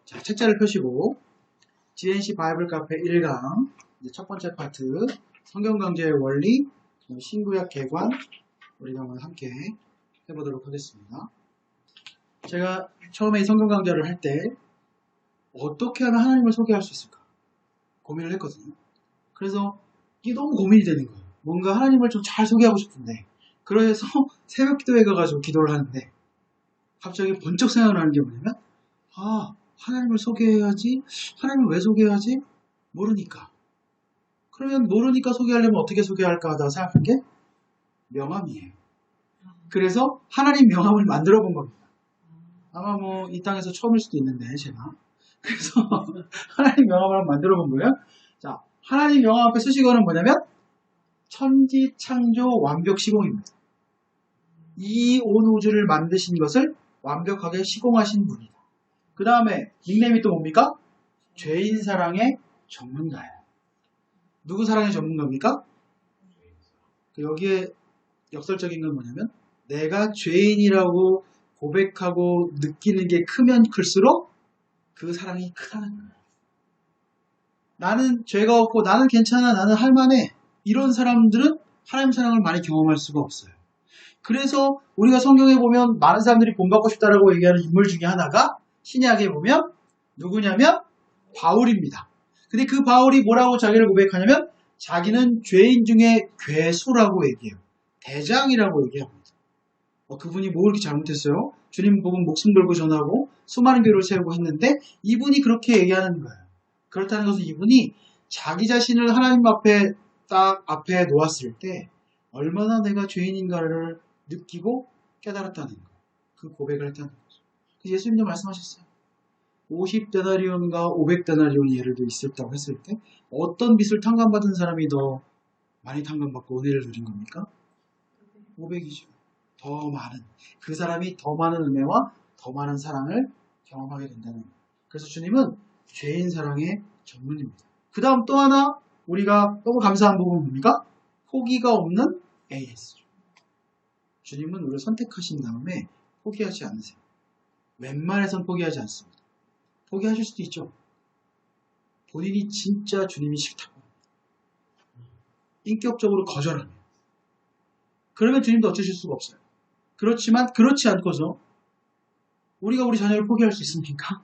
자, 책자를 펴시고 GNC 바이블 카페 1강 첫 번째 파트 성경 강좌의 원리 신구약 개관 우리가 한번 함께 해보도록 하겠습니다. 제가 처음에 이 성경 강좌를 할 때 어떻게 하면 하나님을 소개할 수 있을까 고민을 했거든요. 그래서 이게 너무 고민이 되는 거예요. 뭔가 하나님을 좀 잘 소개하고 싶은데 그래서 새벽 기도회 가가지고 기도를 하는데 갑자기 번쩍 생각나는 게 뭐냐면 하나님을 소개해야지. 하나님을 왜 소개해야지? 모르니까. 그러면 모르니까 소개하려면 어떻게 소개할까 하다가 생각한 게 명함이에요. 그래서 하나님 명함을 만들어 본 겁니다. 아마 뭐 이 땅에서 처음일 수도 있는데 제가 그래서 하나님 명함을 만들어 본 거예요. 자, 하나님 명함 앞에 쓰시고는 뭐냐면 천지 창조 완벽 시공입니다. 이 온 우주를 만드신 것을 완벽하게 시공하신 분이다. 그 다음에 닉네임이 또 뭡니까? 죄인 사랑의 전문가예요. 누구 사랑의 전문가입니까? 여기에 역설적인 건 뭐냐면 내가 죄인이라고 고백하고 느끼는 게 크면 클수록 그 사랑이 크다는 거예요. 나는 죄가 없고 나는 괜찮아 나는 할만해 이런 사람들은 하나님 사랑을 많이 경험할 수가 없어요. 그래서 우리가 성경에 보면 많은 사람들이 본받고 싶다라고 얘기하는 인물 중에 하나가 신약에 보면 누구냐면 바울입니다. 근데 그 바울이 뭐라고 자기를 고백하냐면 자기는 죄인 중에 괴수라고 얘기해요. 대장이라고 얘기합니다. 그분이 뭐 그렇게 잘못했어요? 주님 복음 목숨 걸고 전하고 수많은 교회를 세우고 했는데 이분이 그렇게 얘기하는 거예요. 그렇다는 것은 이분이 자기 자신을 하나님 앞에 딱 앞에 놓았을 때 얼마나 내가 죄인인가를 느끼고 깨달았다는 거예요. 그 고백을 했다는 거죠. 예수님도 말씀하셨어요. 50데나리온과 500데나리온 예를 들어 있었다고 했을 때 어떤 빚을 탕감받은 사람이 더 많이 탕감받고 은혜를 누린 겁니까? 500이죠. 더 많은. 그 사람이 더 많은 은혜와 더 많은 사랑을 경험하게 된다는 거예요. 그래서 주님은 죄인 사랑의 전문입니다. 그 다음 또 하나 우리가 너무 감사한 부분은 뭡니까? 포기가 없는 AS죠. 주님은 우리를 선택하신 다음에 포기하지 않으세요. 웬만해선 포기하지 않습니다. 포기하실 수도 있죠. 본인이 진짜 주님이 싫다고 인격적으로 거절하면 그러면 주님도 어쩌실 수가 없어요. 그렇지만 그렇지 않고서 우리가 우리 자녀를 포기할 수 있습니까?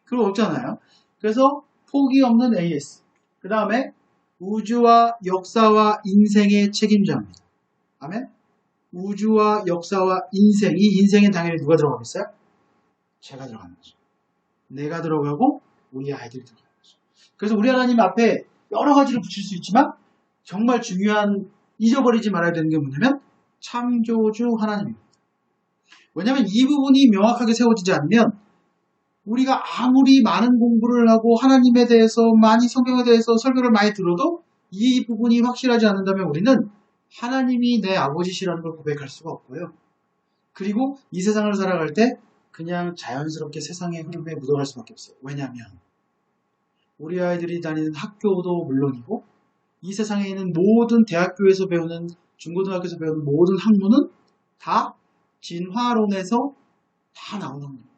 그럼 없잖아요. 그래서 포기 없는 AS. 그 다음에 우주와 역사와 인생의 책임자입니다. 아멘? 우주와 역사와 인생, 이 인생엔 당연히 누가 들어가겠어요? 제가 들어가는 거죠. 내가 들어가고 우리 아이들이 들어가는 거죠. 그래서 우리 하나님 앞에 여러 가지를 붙일 수 있지만 정말 중요한 잊어버리지 말아야 되는 게 뭐냐면 창조주 하나님입니다. 왜냐하면 이 부분이 명확하게 세워지지 않으면 우리가 아무리 많은 공부를 하고 하나님에 대해서 많이 성경에 대해서 설교를 많이 들어도 이 부분이 확실하지 않는다면 우리는 하나님이 내 아버지시라는 걸 고백할 수가 없고요. 그리고 이 세상을 살아갈 때 그냥 자연스럽게 세상의 흐름에 묻어갈 수밖에 없어요. 왜냐하면 우리 아이들이 다니는 학교도 물론이고 이 세상에 있는 모든 대학교에서 배우는 중고등학교에서 배우는 모든 학문은 다 진화론에서 다 나오는 겁니다.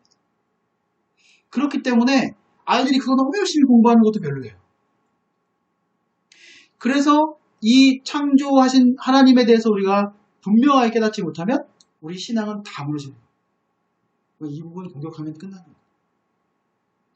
그렇기 때문에 아이들이 그거 너무 열심히 공부하는 것도 별로예요. 그래서 이 창조하신 하나님에 대해서 우리가 분명하게 깨닫지 못하면 우리 신앙은 다 무너집니다. 이 부분 공격하면 끝나는 거예요.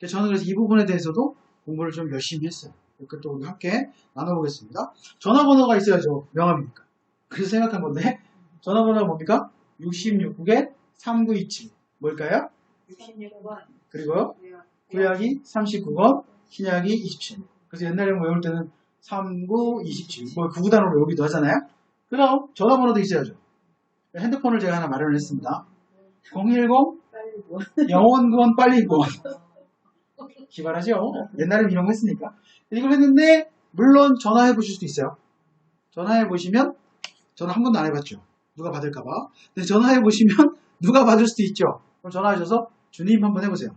저는 그래서 이 부분에 대해서도 공부를 좀 열심히 했어요. 그것도 우리 함께 나눠보겠습니다. 전화번호가 있어야죠. 명함이니까. 그래서 생각한 건데 전화번호가 뭡니까? 66국에 3927 뭘까요? 66번 그리고 구약이 39번 신약이 27. 그래서 옛날에 외울 때는 39, 27 뭐 그 구단으로 외우기도 하잖아요. 그럼 전화번호도 있어야죠. 핸드폰을 제가 하나 마련을 했습니다. 010 영원구원 빨리구원. 기발하죠? 옛날엔 이런 거 했으니까. 이걸 했는데 물론 전화해 보실 수도 있어요. 전화해 보시면 전화 한 번도 안 해봤죠. 누가 받을까봐. 근데 전화해 보시면 누가 받을 수도 있죠. 그럼 전화하셔서 주님 한번 해보세요.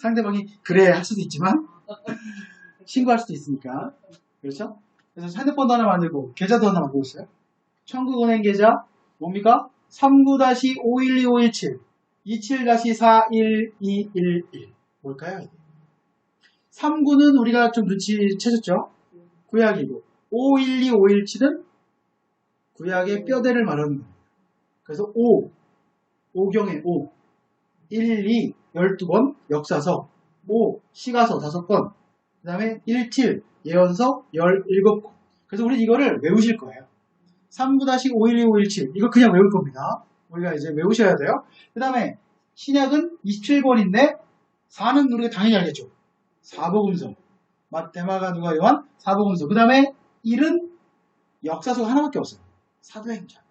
상대방이 그래 할 수도 있지만 신고할 수도 있으니까. 그렇죠? 그래서 핸드폰도 하나 만들고 계좌도 하나 만들고 있어요. 천국은행 계좌 뭡니까? 39-512517 27-41211 뭘까요? 3구는 우리가 좀 눈치채셨죠? 구약이고 512, 517은 구약의 뼈대를 말하는 겁니다. 그래서 5경의 5 12, 12권 역사서 5, 시가서 5권 그 다음에 17, 예언서 17권. 그래서 우리 이거를 외우실 거예요. 3-512, 517 이거 그냥 외울 겁니다. 우리가 이제 외우셔야 돼요. 그 다음에 신약은 27권인데 4는 우리가 당연히 알겠죠. 사복음서 마태마가 누가 요한 사복음서. 그 다음에 1은 역사서가 하나밖에 없어요. 사도행전.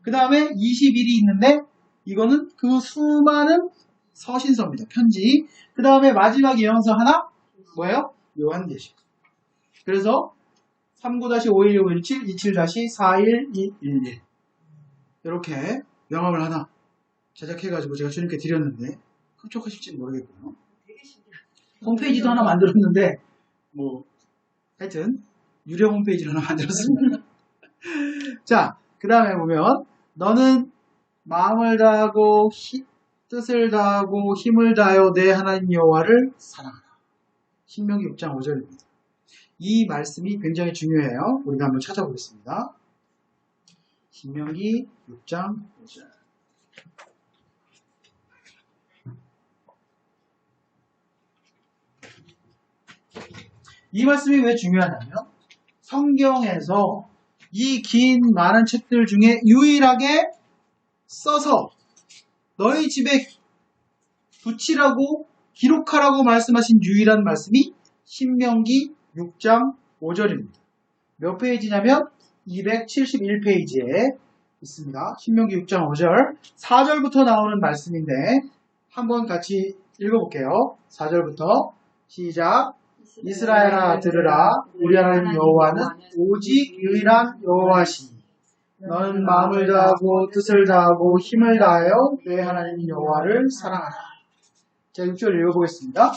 그 다음에 21이 있는데 이거는 그 수많은 서신서입니다. 편지. 그 다음에 마지막 예언서 하나 뭐예요? 요한계시. 그래서 39-512, 517, 27-41211 이렇게 명함을 하나 제작해가지고 제가 주님께 드렸는데 흡족하실지는 모르겠고요. 홈페이지도 하나 만들었는데 뭐 하여튼 유료 홈페이지를 하나 만들었습니다. 자, 그 다음에 보면 너는 마음을 다하고 뜻을 다하고 힘을 다하여 내 하나님 여호와를 사랑하라. 신명기 6장 5절입니다. 이 말씀이 굉장히 중요해요. 우리가 한번 찾아보겠습니다. 신명기 6장 5절. 이 말씀이 왜 중요하냐면 성경에서 이 긴 많은 책들 중에 유일하게 써서 너희 집에 붙이라고 기록하라고 말씀하신 유일한 말씀이 신명기 6장 5절입니다. 몇 페이지냐면 271페이지에 있습니다. 신명기 6장 5절 4절부터 나오는 말씀인데 한번 같이 읽어볼게요. 4절부터 시작. 이스라엘아 들으라. 우리 하나님 여호와는 오직 유일한 여호와시니 너는 마음을 다하고 뜻을 다하고 힘을 다하여 내 하나님 여호와를 사랑하라. 자, 6절 읽어보겠습니다.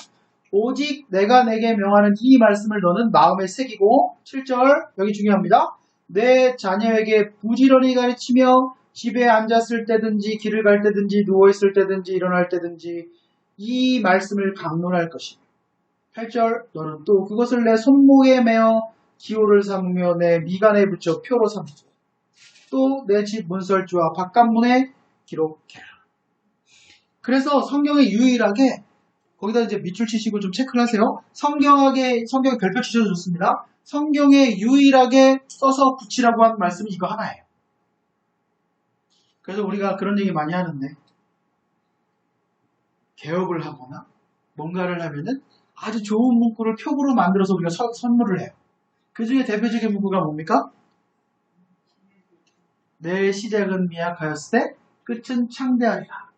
오직 내가 내게 명하는 이 말씀을 너는 마음에 새기고 7절 여기 중요합니다. 내 자녀에게 부지런히 가르치며 집에 앉았을 때든지 길을 갈 때든지 누워있을 때든지 일어날 때든지 이 말씀을 강론할 것이며 8절 너는 또 그것을 내 손목에 매어 기호를 삼으며 내 미간에 붙여 표로 삼고 또 내 집 문설주와 바깥문에 기록해라. 그래서 성경에 유일하게 거기다 이제 밑줄 치시고 좀 체크를 하세요. 성경에 별표 치셔도 좋습니다. 성경에 유일하게 써서 붙이라고 한 말씀이 이거 하나예요. 그래서 우리가 그런 얘기 많이 하는데 개업을 하거나 뭔가를 하면은 아주 좋은 문구를 표구로 만들어서 우리가 선물을 해요. 그 중에 대표적인 문구가 뭡니까? 내 시작은 미약하였을 때 끝은 창대하리라.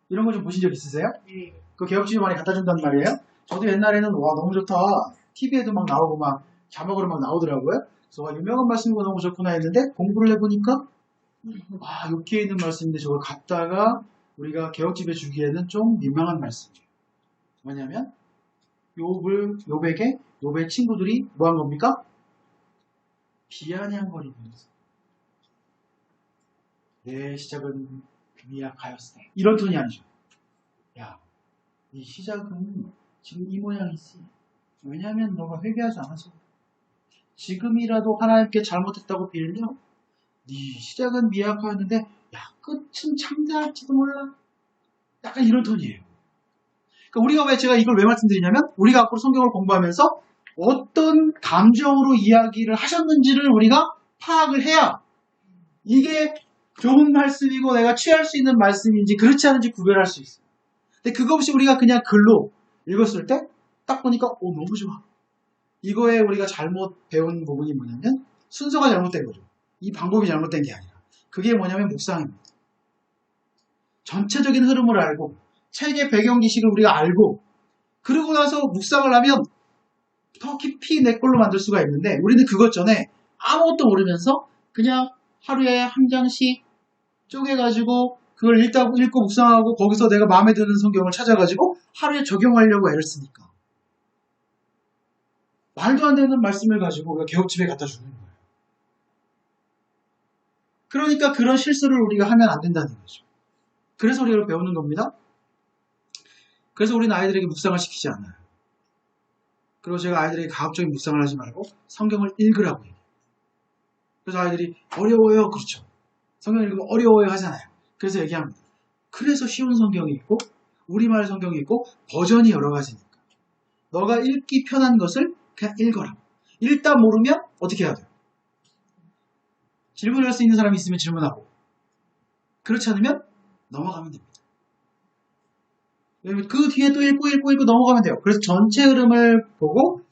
이런 거 좀 보신 적 있으세요? 네. 그 개업진이 많이 갖다 준단 말이에요. 저도 옛날에는 와 너무 좋다. TV에도 막 나오고 막 자막으로 막 나오더라고요. 그래서 와 유명한 말씀이고 너무 좋구나 했는데 공부를 해보니까 와 욕기에 있는 말씀인데 저걸 갖다가 우리가 개업집에 주기에는 좀 민망한 말씀이에요. 뭐냐면 욥의 친구들이 뭐 한 겁니까? 비아냥거리면서 내 시작은 미약하였을 때 이런 톤이 아니죠. 야, 이 시작은 지금 이 모양이지. 왜냐하면 너가 회개하지 않아서 지금이라도 하나님께 잘못했다고 빌며 네 시작은 미약하였는데 야 끝은 창대할지도 몰라. 약간 이런 톤이에요. 그러니까 제가 이걸 왜 말씀드리냐면 우리가 앞으로 성경을 공부하면서 어떤 감정으로 이야기를 하셨는지를 우리가 파악을 해야 이게 좋은 말씀이고 내가 취할 수 있는 말씀인지 그렇지 않은지 구별할 수 있어요. 근데 그거 없이 우리가 그냥 글로 읽었을 때 딱 보니까 너무 좋아. 이거에 우리가 잘못 배운 부분이 뭐냐면 순서가 잘못된 거죠. 이 방법이 잘못된 게 아니라 그게 뭐냐면 묵상입니다. 전체적인 흐름을 알고 책의 배경 지식을 우리가 알고 그러고 나서 묵상을 하면 더 깊이 내 걸로 만들 수가 있는데 우리는 그것 전에 아무것도 모르면서 그냥 하루에 한 장씩 쪼개가지고 그걸 읽고 묵상하고 거기서 내가 마음에 드는 성경을 찾아가지고 하루에 적용하려고 애를 쓰니까 말도 안 되는 말씀을 가지고 우리가 개업집에 갖다 주는 거예요. 그러니까 그런 실수를 우리가 하면 안 된다는 거죠. 그래서 우리가 이걸 배우는 겁니다. 그래서 우리는 아이들에게 묵상을 시키지 않아요. 그리고 제가 아이들에게 가급적인 묵상을 하지 말고 성경을 읽으라고 해요. 그래서 아이들이 어려워요. 그렇죠. 성경 읽으면 어려워요 하잖아요. 그래서 얘기합니다. 그래서 쉬운 성경이 있고 우리말 성경이 있고 버전이 여러 가지니까 너가 읽기 편한 것을 그냥 읽어라. 읽다 모르면 어떻게 해야 돼요? 질문할 수 있는 사람이 있으면 질문하고 그렇지 않으면 넘어가면 됩니다. 그 뒤에 또 읽고 넘어가면 돼요. 그래서 전체 흐름을 보고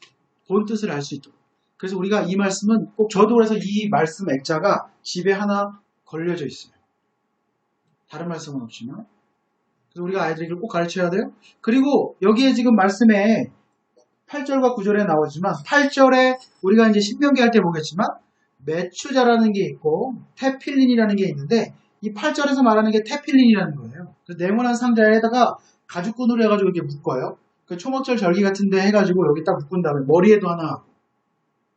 본 뜻을 알 수 있도록. 그래서 우리가 이 말씀은 꼭 저도 그래서 이 말씀 액자가 집에 하나 걸려져 있어요. 다른 말씀은 없지만. 그래서 우리가 아이들에게 꼭 가르쳐야 돼요. 그리고 여기에 지금 말씀에 8절과 9절에 나오지만 8절에 우리가 이제 신명기 할 때 보겠지만 메추자라는 게 있고 테필린이라는 게 있는데 이 8절에서 말하는 게 테필린이라는 거예요. 그래서 네모난 상자에다가 가죽끈으로 해가지고 이렇게 묶어요. 그 초목절 절기 같은데 해가지고 여기 딱 묶은 다음에 머리에도 하나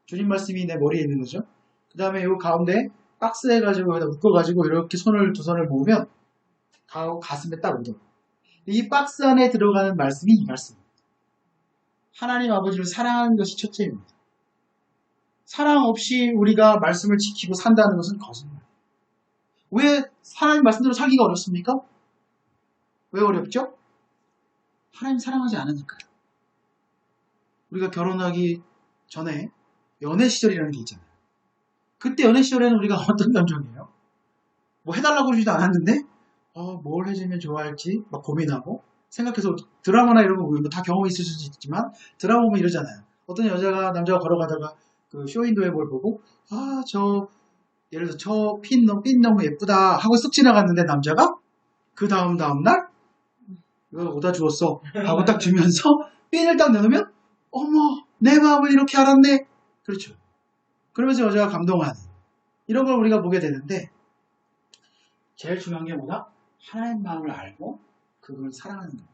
주님 말씀이 내 머리에 있는 거죠. 그 다음에 이 가운데 박스 해가지고 여기다 묶어가지고 이렇게 두 손을 모으면 가슴에 딱 오죠. 이 박스 안에 들어가는 말씀이 이 말씀입니다. 하나님 아버지를 사랑하는 것이 첫째입니다. 사랑 없이 우리가 말씀을 지키고 산다는 것은 거짓말. 왜 하나님 말씀대로 살기가 어렵습니까? 왜 어렵죠? 하나님 사랑하지 않으니까요. 우리가 결혼하기 전에 연애 시절이라는 게 있잖아요. 그때 연애 시절에는 우리가 어떤 감정이에요? 뭐 해달라고 그러지도 않았는데 뭘 해주면 좋아할지 막 고민하고 생각해서 드라마나 이런 거 보면 다 경험이 있을 수도 있지만 드라마 보면 이러잖아요. 어떤 남자가 걸어가다가 그 쇼윈도에 뭘 보고 예를 들어 저 핀 너무 예쁘다 하고 쓱 지나갔는데 남자가 그 다음날 이거 오다 주웠어 하고 딱 주면서 핀을 딱 내놓으면 어머 내 마음을 이렇게 알았네. 그렇죠. 그러면서 여자가 감동하는 이런 걸 우리가 보게 되는데 제일 중요한 게 뭐다? 하나님 마음을 알고 그걸 사랑하는 겁니다.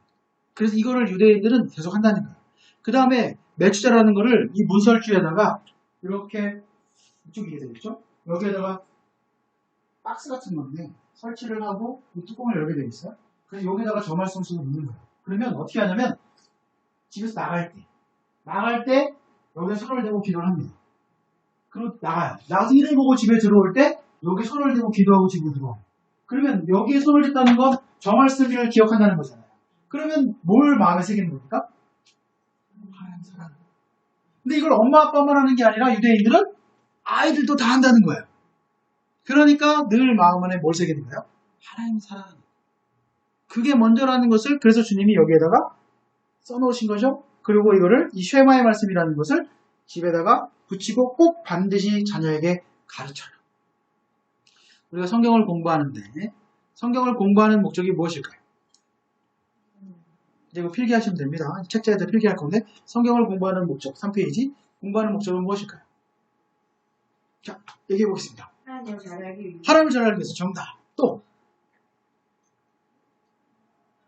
그래서 이거를 유대인들은 계속 한다는 거예요. 그 다음에 매추자라는 거를 이 문설주에다가 이렇게 이쪽에 되겠죠? 여기에다가 박스 같은 건데 설치를 하고 이 뚜껑을 열게 되어 있어요. 그래서 여기다가 저 말씀을 쓰고 있는 거예요. 그러면 어떻게 하냐면 집에서 나갈 때 여기에 손을 대고 기도를 합니다. 그리고 나가요. 나가서 일을 보고 집에 들어올 때 여기 손을 대고 기도하고 집에 들어와요. 그러면 여기에 손을 댔다는 건 저 말씀을 기억한다는 거잖아요. 그러면 뭘 마음에 새기는 겁니까? 하나님 사랑. 근데 이걸 엄마 아빠만 하는 게 아니라 유대인들은 아이들도 다 한다는 거예요. 그러니까 늘 마음 안에 뭘 새기는 거예요? 하나님 사랑하는 거예요. 그게 먼저라는 것을 그래서 주님이 여기에다가 써놓으신 거죠. 그리고 이거를 이 쉐마의 말씀이라는 것을 집에다가 붙이고 꼭 반드시 자녀에게 가르쳐라. 우리가 성경을 공부하는데 성경을 공부하는 목적이 무엇일까요? 이제 이거 필기하시면 됩니다. 책자에다 필기할 건데 성경을 공부하는 목적 3페이지 공부하는 목적은 무엇일까요? 자, 얘기해 보겠습니다. 하나님을 잘 알기 위해 하나님을 잘 알기 위해서 정답. 또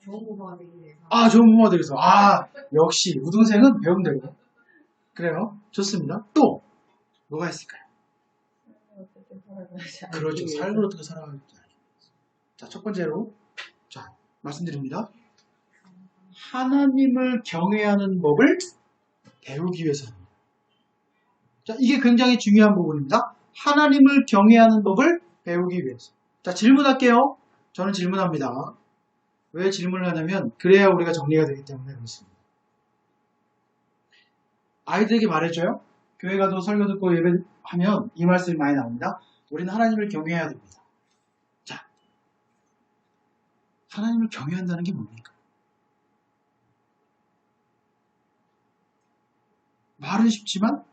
좋은 부모가 되기 위해서 좋은 부모가 되기 위해서 역시 우등생은 배움대로 그래요. 좋습니다. 또 뭐가 있을까요? 어떻게 살아가야지 알기 그렇죠. 위해서. 삶을 어떻게 살아가는지. 자, 첫 번째로 말씀드립니다. 하나님을 경외하는 법을 배우기 위해서입니다. 자, 이게 굉장히 중요한 부분입니다. 하나님을 경외하는 법을 배우기 위해서. 자, 질문할게요. 저는 질문합니다. 왜 질문을 하냐면 그래야 우리가 정리가 되기 때문에 그렇습니다. 아이들에게 말해줘요. 교회 가도 설교 듣고 예배하면 이 말씀이 많이 나옵니다. 우리는 하나님을 경외해야 됩니다. 자, 하나님을 경외한다는 게 뭡니까? 말은 쉽지만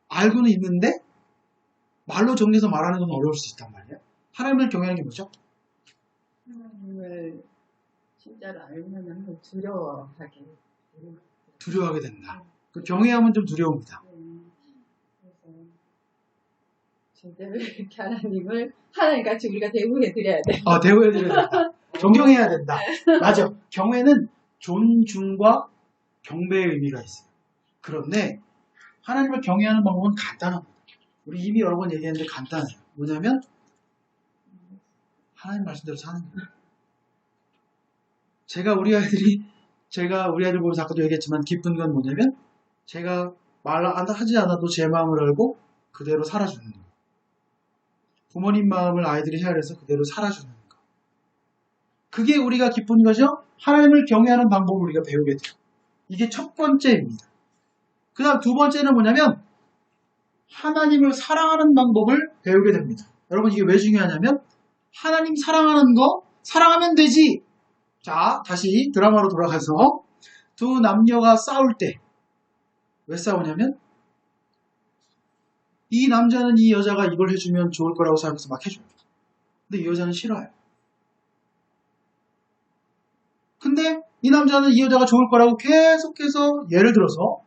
알고는 있는데 말로 정리해서 말하는 건 어려울 수 있단 말이에요. 하나님을 경외하는 게 뭐죠? 하나님을 진짜로 알면 두려워하게 된다. 그 경외하면 좀 두려웁니다. 그래서 진짜로 이렇게 하나님같이 우리가 대우해 드려야 돼. 대우해드려야 된다. 존경해야 된다. 맞아. 경외는 존중과 경배의 의미가 있어요. 그런데 하나님을 경외하는 방법은 간단합니다. 우리 이미 여러 번 얘기했는데 간단해요. 뭐냐면 하나님 말씀대로 사는 거예요. 제가 우리 아이들 보면서 아까도 얘기했지만 기쁜 건 뭐냐면 제가 하지 않아도 제 마음을 알고 그대로 살아주는 거예요. 부모님 마음을 아이들이 헤아려서 그대로 살아주는 거. 그게 우리가 기쁜 거죠. 하나님을 경외하는 방법을 우리가 배우게 돼요. 이게 첫 번째입니다. 그 다음 두 번째는 뭐냐면 하나님을 사랑하는 방법을 배우게 됩니다. 여러분 이게 왜 중요하냐면 하나님 사랑하는 거 사랑하면 되지. 자, 다시 드라마로 돌아가서 두 남녀가 싸울 때 왜 싸우냐면 이 남자는 이 여자가 이걸 해주면 좋을 거라고 생각해서 막 해줘요. 근데 이 여자는 싫어요. 근데 이 남자는 이 여자가 좋을 거라고 계속해서 예를 들어서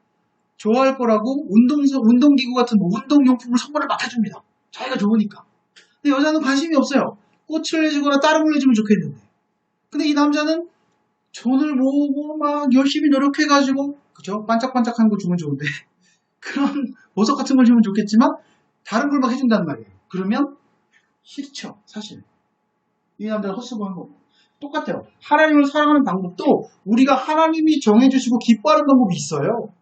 좋아할 거라고 운동기구 같은 운동용품을 선물을 막 해줍니다. 자기가 좋으니까. 근데 여자는 관심이 없어요. 꽃을 해주거나 다른 걸 해주면 좋겠는데. 근데 이 남자는 돈을 모으고 막 열심히 노력해가지고 그죠? 반짝반짝한 거 주면 좋은데 그런 보석 같은 걸 주면 좋겠지만 다른 걸 막 해준단 말이에요. 그러면 싫죠. 사실. 이 남자는 헛수고한 거고. 똑같아요. 하나님을 사랑하는 방법도 우리가 하나님이 정해주시고 기뻐하는 방법이 있어요.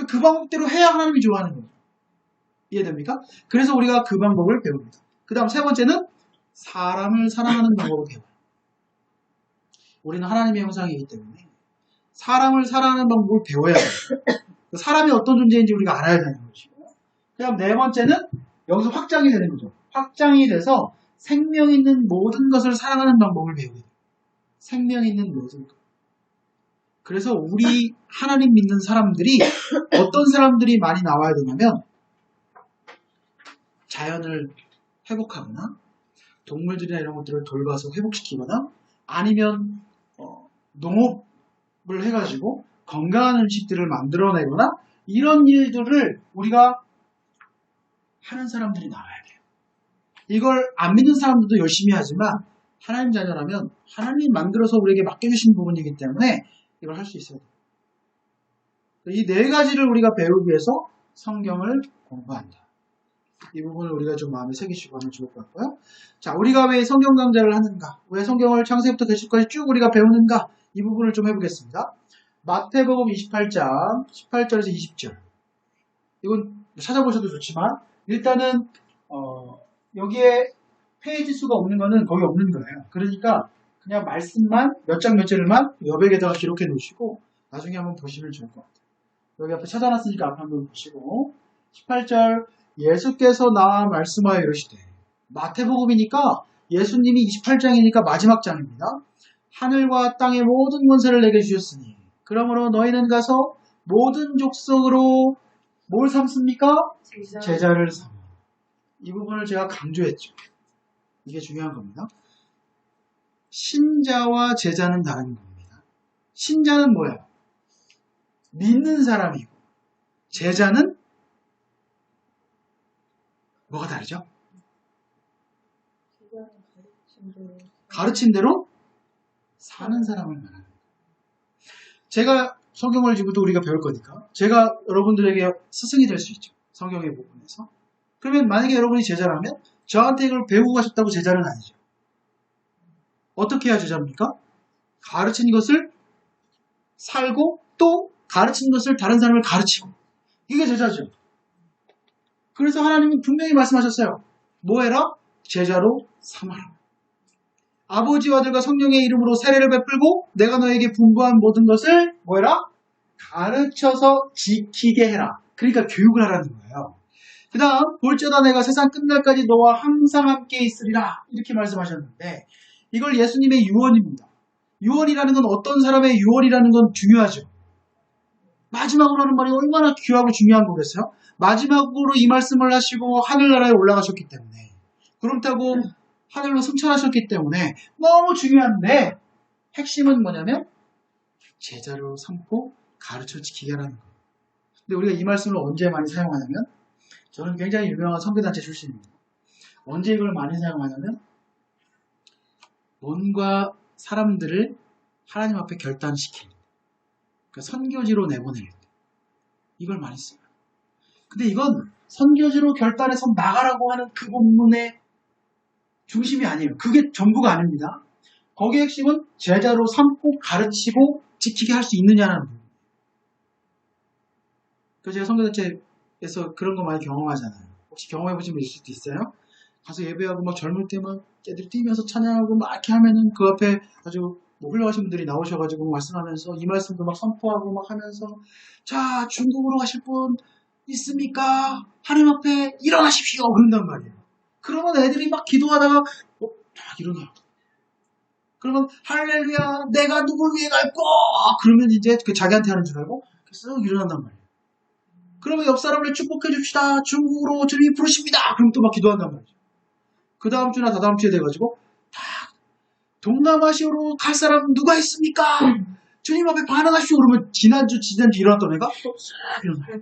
그 방법대로 해야 하나님이 좋아하는 거예요. 이해됩니까? 그래서 우리가 그 방법을 배웁니다. 그 다음 세 번째는 사람을 사랑하는 방법을 배워요. 우리는 하나님의 형상이기 때문에 사람을 사랑하는 방법을 배워야 돼요. 사람이 어떤 존재인지 우리가 알아야 되는 것이고. 그 다음 네 번째는 여기서 확장이 되는 거죠. 확장이 돼서 생명 있는 모든 것을 사랑하는 방법을 배우게 돼요. 생명 있는 모든 것. 그래서 우리 하나님 믿는 사람들이 어떤 사람들이 많이 나와야 되냐면 자연을 회복하거나 동물들이나 이런 것들을 돌봐서 회복시키거나 아니면 농업을 해가지고 건강한 음식들을 만들어내거나 이런 일들을 우리가 하는 사람들이 나와야 돼요. 이걸 안 믿는 사람들도 열심히 하지만 하나님 자녀라면 하나님이 만들어서 우리에게 맡겨주신 부분이기 때문에 이걸 할 수 있어야 돼요. 이 네 가지를 우리가 배우기 위해서 성경을 공부한다. 이 부분을 우리가 좀 마음에 새기시고 하면 좋을 것 같고요. 자, 우리가 왜 성경 강좌를 하는가? 왜 성경을 창세부터 계시까지 쭉 우리가 배우는가? 이 부분을 좀 해보겠습니다. 마태복음 28장 18절에서 20절. 이건 찾아보셔도 좋지만 일단은 여기에 페이지 수가 없는 거는 거의 없는 거예요. 그러니까 그냥 말씀만 몇 장 몇 절만 여백에다가 기록해 놓으시고 나중에 한번 보시면 좋을 것 같아요. 여기 앞에 찾아놨으니까 앞에 한번 보시고 18절 예수께서 나와 말씀하여 이르시되 마태복음이니까 예수님이 28장이니까 마지막 장입니다. 하늘과 땅의 모든 권세를 내게 주셨으니 그러므로 너희는 가서 모든 족속으로 뭘 삼습니까? 제자를 삼아. 이 부분을 제가 강조했죠. 이게 중요한 겁니다. 신자와 제자는 다른 겁니다. 신자는 뭐예요? 믿는 사람이고 제자는 뭐가 다르죠? 가르친 대로 사는 사람을 말하는 거예요. 제가 성경을 지금부터 우리가 배울 거니까 제가 여러분들에게 스승이 될 수 있죠. 성경의 부분에서. 그러면 만약에 여러분이 제자라면 저한테 이걸 배우고 가셨다고 제자는 아니죠. 어떻게 해야 제자입니까? 가르친 것을 살고 또 가르친 것을 다른 사람을 가르치고 이게 제자죠. 그래서 하나님은 분명히 말씀하셨어요. 뭐 해라? 제자로 삼아라. 아버지와 아들과 성령의 이름으로 세례를 베풀고 내가 너에게 분부한 모든 것을 뭐 해라? 가르쳐서 지키게 해라. 그러니까 교육을 하라는 거예요. 그 다음 볼지어다 내가 세상 끝날까지 너와 항상 함께 있으리라 이렇게 말씀하셨는데 이걸 예수님의 유언입니다. 유언이라는 건 어떤 사람의 유언이라는 건 중요하죠. 마지막으로 하는 말이 얼마나 귀하고 중요한 거겠어요? 마지막으로 이 말씀을 하시고 하늘나라에 올라가셨기 때문에 그렇다고 하늘로 승천하셨기 때문에 너무 중요한데 핵심은 뭐냐면 제자로 삼고 가르쳐 지키게 하라는 거예요. 근데 우리가 이 말씀을 언제 많이 사용하냐면 저는 굉장히 유명한 선교단체 출신입니다. 언제 이걸 많이 사용하냐면 뭔가 사람들을 하나님 앞에 결단시킬 때 그러니까 선교지로 내보낼 때 이걸 많이 써요. 근데 이건 선교지로 결단해서 나가라고 하는 그 본문의 중심이 아니에요. 그게 전부가 아닙니다. 거기의 핵심은 제자로 삼고 가르치고 지키게 할 수 있느냐는 부분. 그래서 제가 선교단체에서 그런 거 많이 경험하잖아요. 혹시 경험해보신 분 있을 수도 있어요. 가서 예배하고 막 젊을 때 막 애들 뛰면서 찬양하고 막 이렇게 하면은 그 앞에 아주 뭐 훌륭하신 분들이 나오셔가지고 말씀하면서 이 말씀도 막 선포하고 막 하면서 자, 중국으로 가실 분 있습니까? 하나님 앞에 일어나십시오. 그런단 말이에요. 그러면 애들이 막 기도하다가 막 이러냐. 그러면 할렐루야 내가 누굴 위해 갈고 그러면 이제 그 자기한테 하는 줄 알고 쓱 일어난단 말이에요. 그러면 옆 사람을 축복해 줍시다. 중국으로 주님이 부르십니다. 그럼 또 막 기도한단 말이죠. 그 다음 주나 다다음 주에 돼가지고 다 동남아시아로 갈 사람 누가 있습니까? 주님 앞에 반응하시오. 그러면 지난주 일어났던 애가 또 싹 일어나요.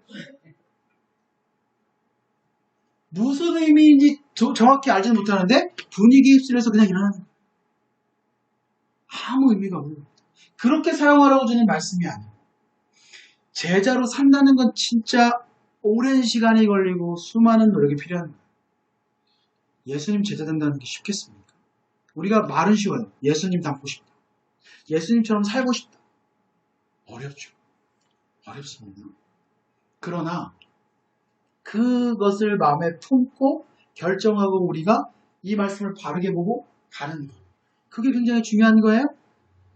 무슨 의미인지 정확히 알지는 못하는데 분위기 휩쓸려서 그냥 일어나는 거예요. 아무 의미가 없는 겁니다. 그렇게 사용하라고 주는 말씀이 아니에요. 제자로 산다는 건 진짜 오랜 시간이 걸리고 수많은 노력이 필요한 거예요. 예수님 제자 된다는 게 쉽겠습니까? 우리가 말은 쉬워요. 예수님 닮고 싶다. 예수님처럼 살고 싶다. 어렵죠. 어렵습니다. 그러나 그것을 마음에 품고 결정하고 우리가 이 말씀을 바르게 보고 가는 것. 그게 굉장히 중요한 거예요.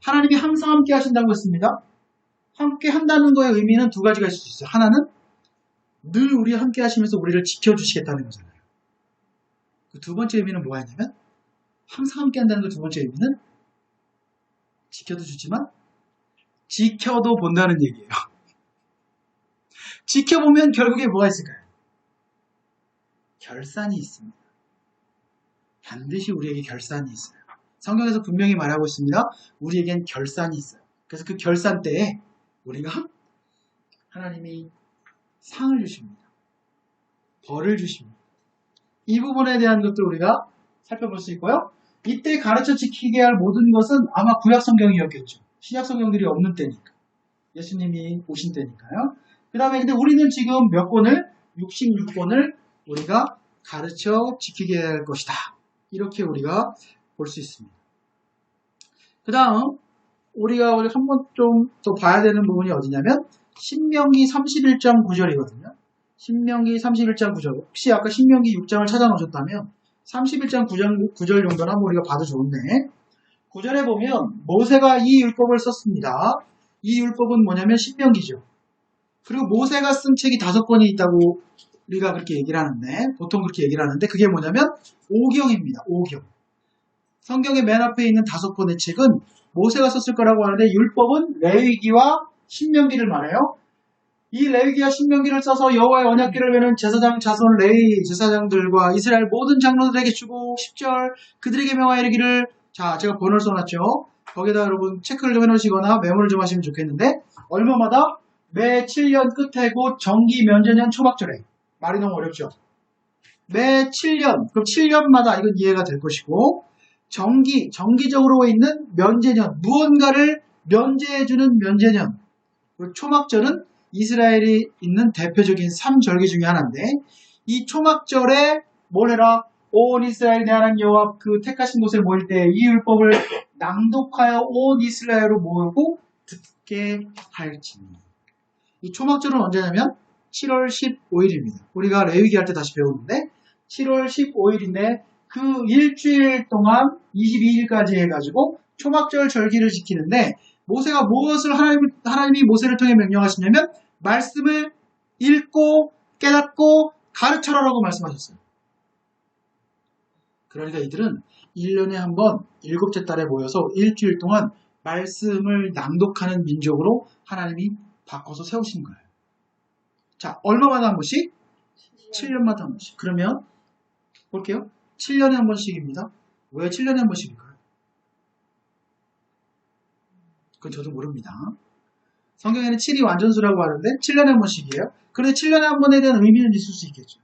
하나님이 항상 함께 하신다고 했습니다. 함께 한다는 거의 의미는 두 가지가 있을 수 있어요. 하나는 늘 우리 함께 하시면서 우리를 지켜주시겠다는 거잖아요. 그 두 번째 의미는 뭐가 있냐면 항상 함께 한다는 그 두 번째 의미는 지켜도 주지만 지켜도 본다는 얘기예요. 지켜보면 결국에 뭐가 있을까요? 결산이 있습니다. 반드시 우리에게 결산이 있어요. 성경에서 분명히 말하고 있습니다. 우리에겐 결산이 있어요. 그래서 그 결산 때에 우리가 하나님이 상을 주십니다. 벌을 주십니다. 이 부분에 대한 것도 우리가 살펴볼 수 있고요. 이때 가르쳐 지키게 할 모든 것은 아마 구약 성경이었겠죠. 신약 성경들이 없는 때니까. 예수님이 오신 때니까요. 그 다음에 근데 우리는 지금 몇 권을? 66권을 우리가 가르쳐 지키게 할 것이다. 이렇게 우리가 볼 수 있습니다. 그 다음 우리가 한 번 좀 더 봐야 되는 부분이 어디냐면 신명기 31장 9절이거든요. 신명기 31장 9절. 혹시 아까 신명기 6장을 찾아놓으셨다면 31장 9절 정도는 한번 우리가 봐도 좋은데 9절에 보면 모세가 이 율법을 썼습니다. 이 율법은 뭐냐면 신명기죠. 그리고 모세가 쓴 책이 5권이 있다고 우리가 그렇게 얘기를 하는데 보통 그렇게 얘기를 하는데 그게 뭐냐면 오경입니다. 오경. 성경의 맨 앞에 있는 5권의 책은 모세가 썼을 거라고 하는데 율법은 레위기와 신명기를 말해요. 이 레위기와 신명기를 써서 여호와의 언약궤를 메는 제사장 자손 레위 제사장들과 이스라엘 모든 장로들에게 주고 10절 그들에게 명하여 이르기를 자 제가 번호를 써놨죠. 거기다 여러분 체크를 좀 해놓으시거나 메모를 좀 하시면 좋겠는데 얼마마다 매 7년 끝에 곧 정기 면제년 초막절에 말이 너무 어렵죠. 매 7년 그럼 7년마다 이건 이해가 될 것이고 정기적으로 있는 면제년 무언가를 면제해주는 면제년 그리고 초막절은 이스라엘이 있는 대표적인 3절기 중에 하나인데 이 초막절에 뭘 해라? 온 이스라엘 내 하나님 여호와 그 택하신 곳에 모일 때 이 율법을 낭독하여 온 이스라엘로 모으고 듣게 할지니 이 초막절은 언제냐면 7월 15일입니다. 우리가 레위기 할 때 다시 배우는데 7월 15일인데 그 일주일 동안 22일까지 해가지고 초막절 절기를 지키는데 모세가 무엇을 하나님이 모세를 통해 명령하시냐면 말씀을 읽고 깨닫고 가르쳐라라고 말씀하셨어요. 그러니까 이들은 1년에 한 번 7째 달에 모여서 일주일 동안 말씀을 낭독하는 민족으로 하나님이 바꿔서 세우신 거예요. 자, 얼마마다 한 번씩? 7년마다 한 번씩. 그러면 볼게요. 7년에 한 번씩입니다. 왜 7년에 한 번씩일까요? 그건 저도 모릅니다. 성경에는 7이 완전수라고 하는데 7년에 한 번씩이에요. 그런데 7년에 한 번에 대한 의미는 있을 수 있겠죠.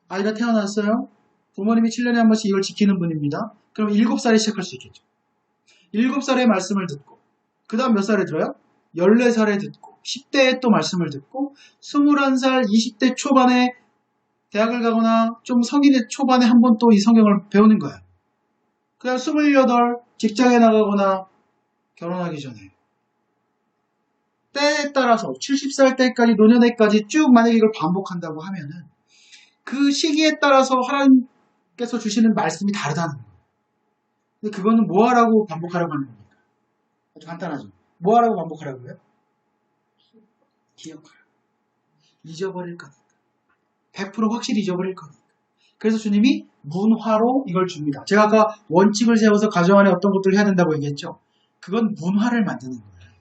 아이가 태어났어요. 부모님이 7년에 한 번씩 이걸 지키는 분입니다. 그럼 7살에 시작할 수 있겠죠. 7살에 말씀을 듣고 그 다음 몇 살에 들어요? 14살에 듣고 10대에 또 말씀을 듣고 21살, 20대 초반에 대학을 가거나 좀 성인의 초반에 한 번 또 이 성경을 배우는 거예요. 그다음 28 직장에 나가거나 결혼하기 전에 때에 따라서 70살 때까지 노년에까지 쭉 만약에 이걸 반복한다고 하면은 그 시기에 따라서 하나님께서 주시는 말씀이 다르다는 거예요. 근데 그거는 뭐 하라고 반복하라고 하는 겁니까? 아주 간단하죠. 뭐 하라고 반복하라고요? 기억하라. 잊어버릴 거니까. 100% 확실히 잊어버릴 거니까. 그래서 주님이 문화로 이걸 줍니다. 제가 아까 원칙을 세워서 가정 안에 어떤 것들을 해야 된다고 얘기했죠. 그건 문화를 만드는 거예요.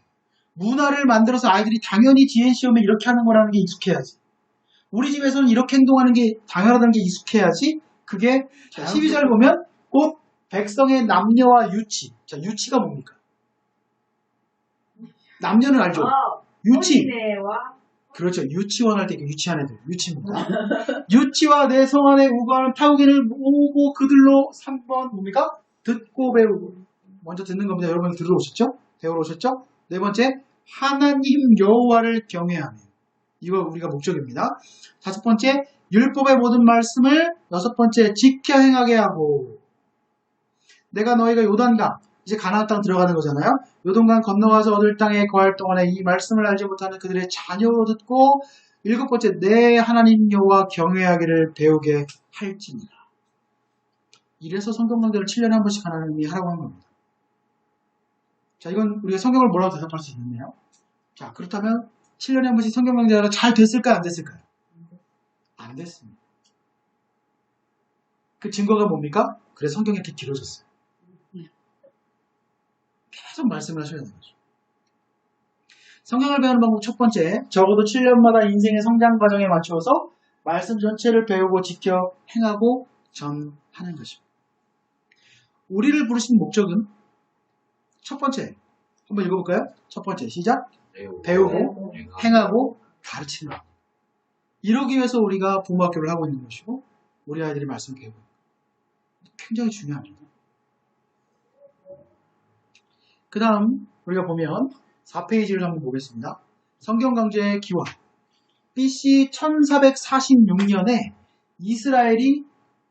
문화를 만들어서 아이들이 당연히 DNC 오면 이렇게 하는 거라는 게 익숙해야지. 우리 집에서는 이렇게 행동하는 게 당연하다는 게 익숙해야지. 그게 12절 보면 곧 백성의 남녀와 유치. 자, 유치가 뭡니까? 남녀는 알죠? 유치. 어린애와 그렇죠. 유치원 할 때 유치한 애들. 유치입니다. 유치와 내 성 안에 우거하는 타국인을 모으고 그들로 3번 뭡니까? 듣고 배우고. 먼저 듣는 겁니다. 여러분 들어오셨죠? 배우러 오셨죠? 네 번째, 하나님 여호와를 경외하며. 이거 우리가 목적입니다. 다섯 번째, 율법의 모든 말씀을 여섯 번째, 지켜 행하게 하고. 내가 너희가 요단강, 이제 가나안 땅 들어가는 거잖아요. 요단강 건너가서 얻을 땅에 거할 동안에 이 말씀을 알지 못하는 그들의 자녀로 듣고 일곱 번째, 내 하나님 여호와 경외하기를 배우게 할지니라. 이래서 성경 강좌를 7년에 한 번씩 하나님이 하라고 한 겁니다. 자, 이건 우리가 성경을 뭐라고 대답할 수 있는데요. 자, 그렇다면 7년에 한 번씩 성경 강좌가 잘 됐을까요? 안 됐을까요? 안 됐습니다. 그 증거가 뭡니까? 그래서 성경이 이렇게 길어졌어요. 계속 말씀을 하셔야 되는 거죠. 성경을 배우는 방법 첫 번째, 적어도 7년마다 인생의 성장 과정에 맞추어서 말씀 전체를 배우고 지켜 행하고 전하는 것입니다. 우리를 부르신 목적은 첫 번째, 한번 읽어볼까요? 첫 번째, 시작. 배우고 행하고 가르치는 겁니다. 이러기 위해서 우리가 부모학교를 하고 있는 것이고 우리 아이들이 말씀을 배우고 굉장히 중요합니다. 그 다음 우리가 보면 4페이지를 한번 보겠습니다. 성경강좌의 기원. BC 1446년에 이스라엘이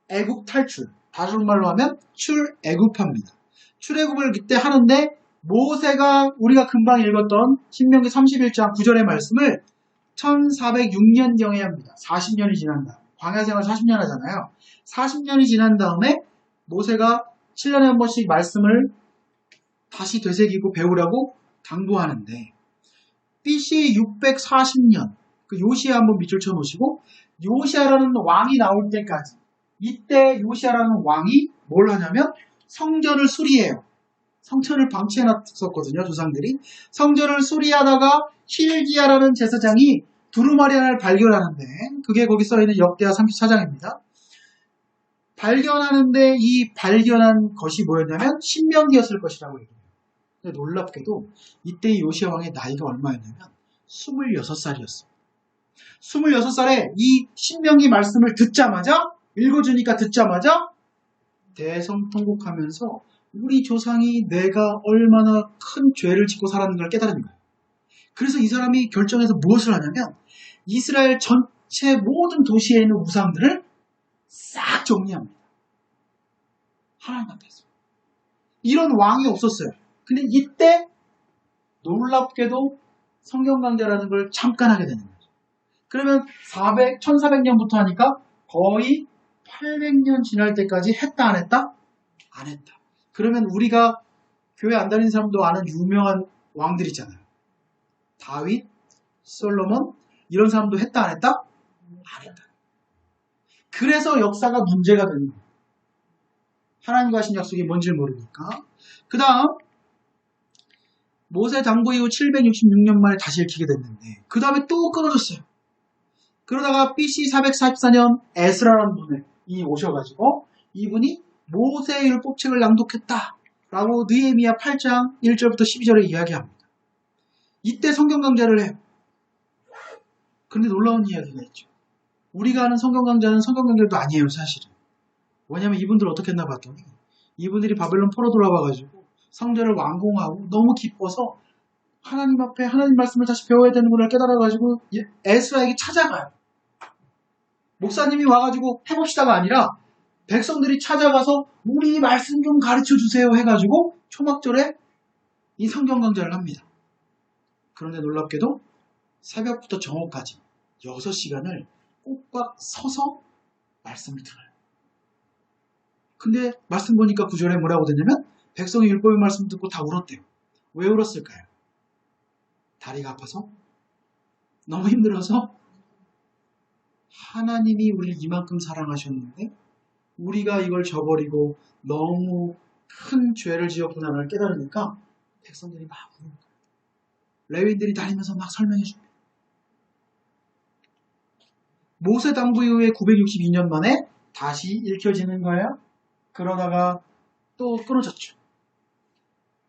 애굽 탈출, 다른 말로 하면 출애굽합니다. 출애굽을 그때 하는데 모세가 우리가 금방 읽었던 신명기 31장 9절의 말씀을 1406년경에 합니다. 40년이 지난 다음. 광야생활 40년 하잖아요. 40년이 지난 다음에 모세가 7년에 한 번씩 말씀을 다시 되새기고 배우라고 당부하는데 BC 640년 그 요시야 한번 밑줄 쳐놓으시고 요시야라는 왕이 나올 때까지 이때 요시야라는 왕이 뭘 하냐면 성전을 수리해요. 성전을 방치해놨었거든요. 조상들이. 성전을 수리하다가 힐기야라는 제사장이 두루마리 하나를 발견하는데 그게 거기 써있는 역대하 34장입니다. 발견하는데 이 발견한 것이 뭐였냐면 신명기였을 것이라고 얘기해요. 근데 놀랍게도 이때 요시야 왕의 나이가 얼마였냐면 26살이었어요. 26살에 이 신명기 말씀을 듣자마자 읽어주니까 듣자마자 대성통곡하면서 우리 조상이 내가 얼마나 큰 죄를 짓고 살았는 걸 깨달은 거예요. 그래서 이 사람이 결정해서 무엇을 하냐면 이스라엘 전체 모든 도시에 있는 우상들을 싹 정리합니다. 하나님 앞에서. 이런 왕이 없었어요. 근데 이때 놀랍게도 성경 강좌라는 걸 잠깐 하게 되는 거죠. 그러면 1400년부터 하니까 거의 800년 지날 때까지 했다 안 했다? 안 했다. 그러면 우리가 교회 안 다니는 사람도 아는 유명한 왕들 있잖아요. 다윗, 솔로몬 이런 사람도 했다 안 했다? 안 했다. 그래서 역사가 문제가 되는 거예요. 하나님과 하신 약속이 뭔지를 모르니까. 그 다음 모세 당부 이후 766년 만에 다시 읽히게 됐는데 그 다음에 또 끊어졌어요. 그러다가 BC 444년 에스라라는 분이 오셔가지고 이분이 모세의 율법책을 낭독했다 라고 느헤미야 8장 1절부터 12절에 이야기합니다. 이때 성경 강좌를 해요. 그런데 놀라운 이야기가 있죠. 우리가 아는 성경 강좌는 성경 강좌도 아니에요. 사실은. 왜냐면 이분들 어떻게 했나 봤더니 이분들이 바벨론 포로 돌아와가지고 성전을 완공하고 너무 기뻐서 하나님 앞에 하나님 말씀을 다시 배워야 되는구나 깨달아가지고 에스라에게 찾아가요. 목사님이 와가지고 해봅시다가 아니라 백성들이 찾아가서 우리 말씀 좀 가르쳐 주세요 해가지고 초막절에 이 성경 강좌를 합니다. 그런데 놀랍게도 새벽부터 정오까지 6시간을 꼭꽉 서서 말씀을 들어요. 근데 말씀 보니까 구절에 뭐라고 되냐면 백성이 율법의 말씀 듣고 다 울었대요. 왜 울었을까요? 다리가 아파서? 너무 힘들어서? 하나님이 우리를 이만큼 사랑하셨는데 우리가 이걸 저버리고 너무 큰 죄를 지었구나를 깨달으니까 백성들이 막 우는 거예요. 레위인들이 다니면서 막 설명해 줍니다. 모세 당부 이후에 962년 만에 다시 읽혀지는 거예요. 그러다가 또 끊어졌죠.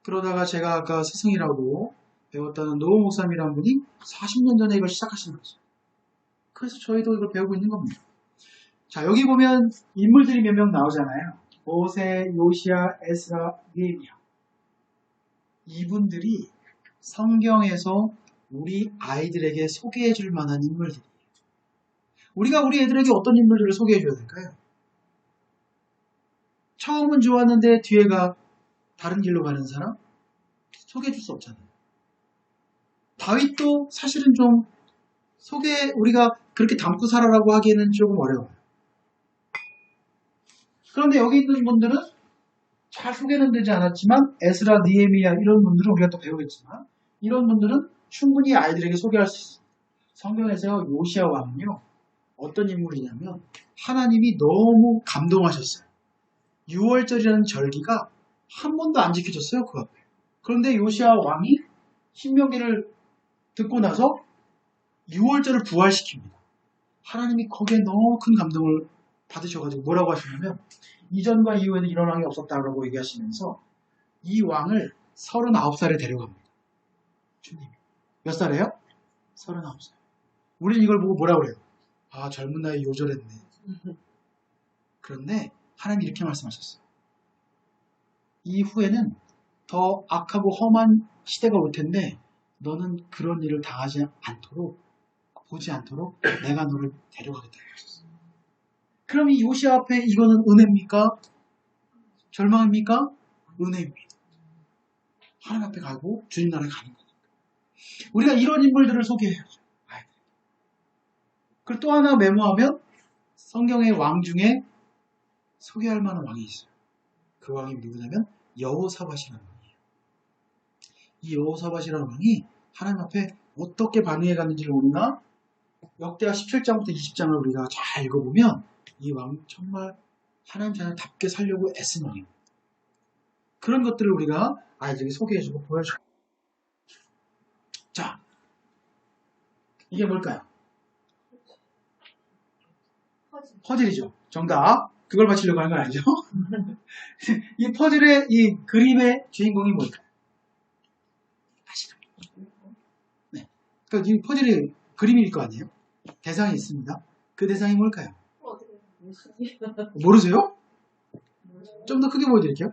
그러다가 제가 아까 스승이라고 배웠다는 노호 목사님이라는 분이 40년 전에 이걸 시작하신 거죠. 그래서 저희도 이걸 배우고 있는 겁니다. 자, 여기 보면 인물들이 몇 명 나오잖아요. 모세, 요시야, 에스라, 느헤미야. 이분들이 성경에서 우리 아이들에게 소개해 줄 만한 인물들이에요. 우리가 우리 애들에게 어떤 인물들을 소개해 줘야 될까요? 처음은 좋았는데 뒤에가 다른 길로 가는 사람? 소개해 줄 수 없잖아요. 다윗도 사실은 좀 우리가 그렇게 담고 살아라고 하기에는 조금 어려워요. 그런데 여기 있는 분들은 잘 소개는 되지 않았지만 에스라, 느헤미야 이런 분들은 우리가 또 배우겠지만 이런 분들은 충분히 아이들에게 소개할 수 있습니다. 성경에서 요시야 왕은요. 어떤 인물이냐면 하나님이 너무 감동하셨어요. 6월절이라는 절기가 한 번도 안 지켜졌어요. 그 앞에. 그런데 요시야 왕이 신명기를 듣고 나서 6월절을 부활시킵니다. 하나님이 거기에 너무 큰 감동을 받으셔가지고 뭐라고 하시냐면 이전과 이후에는 이런 왕이 없었다라고 얘기하시면서 이 왕을 39살에 데려갑니다. 주님. 몇 살이에요? 39살. 우리는 이걸 보고 뭐라고 그래요? 아, 젊은 나이에 요절했네. 그런데 하나님이 이렇게 말씀하셨어요. 이후에는 더 악하고 험한 시대가 올 텐데 너는 그런 일을 당하지 않도록 보지 않도록 내가 너를 데려가겠다 하셨어요. 그럼 이 요시야 앞에 이거는 은혜입니까? 절망입니까? 은혜입니다. 하나님 앞에 가고 주님 나라에 가는 거니까. 우리가 이런 인물들을 소개해야죠. 그리고 또 하나 메모하면 성경의 왕 중에 소개할 만한 왕이 있어요. 그 왕이 누구냐면 여호사밧이라는 왕이에요. 이 여호사밧이라는 왕이 하나님 앞에 어떻게 반응해 갔는지를 우리가 역대하 17장부터 20장을 우리가 잘 읽어보면 이 왕 정말 하나님 자녀답게 살려고 애쓴 왕이에요. 그런 것들을 우리가 아이들에게 소개해주고 보여줘요. 자, 이게 뭘까요? 퍼즐이죠. 정답. 그걸 맞히려고 하는 건 아니죠? 이 퍼즐의 이 그림의 주인공이 뭘까요? 아시죠? 네. 그러니까 이 퍼즐의 그림일 거 아니에요? 대상이 있습니다. 그 대상이 뭘까요? 모르세요? 좀 더 크게 보여드릴게요.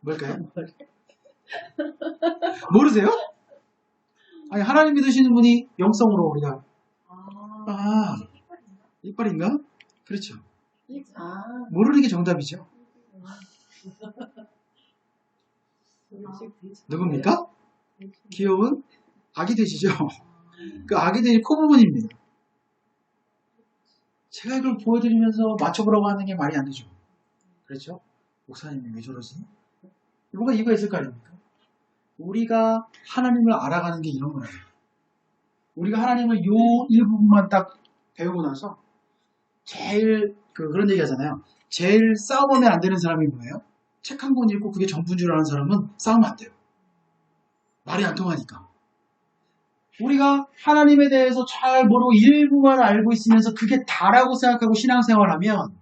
뭘까요? 모르세요? 아니, 하나님 믿으시는 분이 영성으로 우리가 이빨인가? 그렇죠. 모르는 게 정답이죠. 누굽니까? 귀여운 아기 돼지죠. 그 아기 돼지 코 부분입니다. 제가 이걸 보여드리면서 맞춰보라고 하는 게 말이 안 되죠. 그렇죠? 목사님이 왜 저러지? 뭔가 이유가 있을 거 아닙니까? 우리가 하나님을 알아가는 게 이런 거예요. 우리가 하나님을 요 일부분만 딱 배우고 나서 제일 그런 얘기 하잖아요. 제일 싸우면 안 되는 사람이 뭐예요? 책 한 권 읽고 그게 전부인 줄 아는 사람은 싸우면 안 돼요. 말이 안 통하니까. 우리가 하나님에 대해서 잘 모르고 일부만 알고 있으면서 그게 다라고 생각하고 신앙생활하면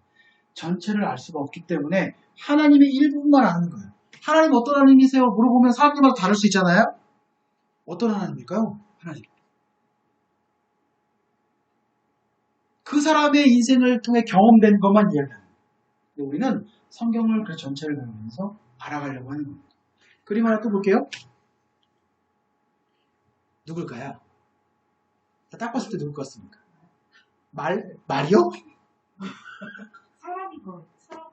전체를 알 수가 없기 때문에 하나님의 일부분만 아는 거예요. 하나님 어떤 하나님이세요? 물어보면 사람들마다 다를 수 있잖아요. 어떤 하나님일까요? 하나님. 그 사람의 인생을 통해 경험된 것만 이야기합니다. 우리는 성경을 그 전체를 배우면서 알아가려고 하는 겁니다. 그림 하나 또 볼게요. 누굴까요? 딱 봤을 때 누굴 것 같습니까? 말이요? 사람이 서로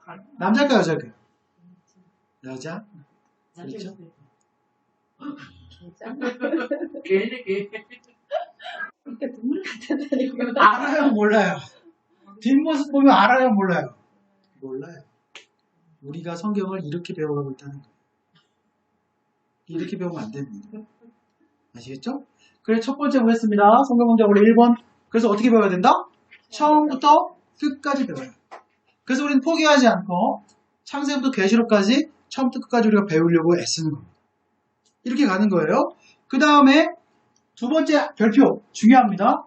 가는 거 남자일까 여자일까요? 여자? 그렇죠? 진짜? 걔네 걔 그러니까 눈물 같았다니까. 알아요 몰라요? 뒷모습 보면 알아요 몰라요? 몰라요. 우리가 성경을 이렇게 배워가고 있다는 거예요. 이렇게 배우면 안 됩니다. 아시겠죠? 그래 첫 번째 보겠습니다. 성경 문장 우리 1번. 그래서 어떻게 배워야 된다? 처음부터 끝까지 배워요. 그래서 우리는 포기하지 않고 창세부터 계시록까지 처음부터 끝까지 우리가 배우려고 애쓰는 겁니다. 이렇게 가는 거예요. 그 다음에 두 번째 별표 중요합니다.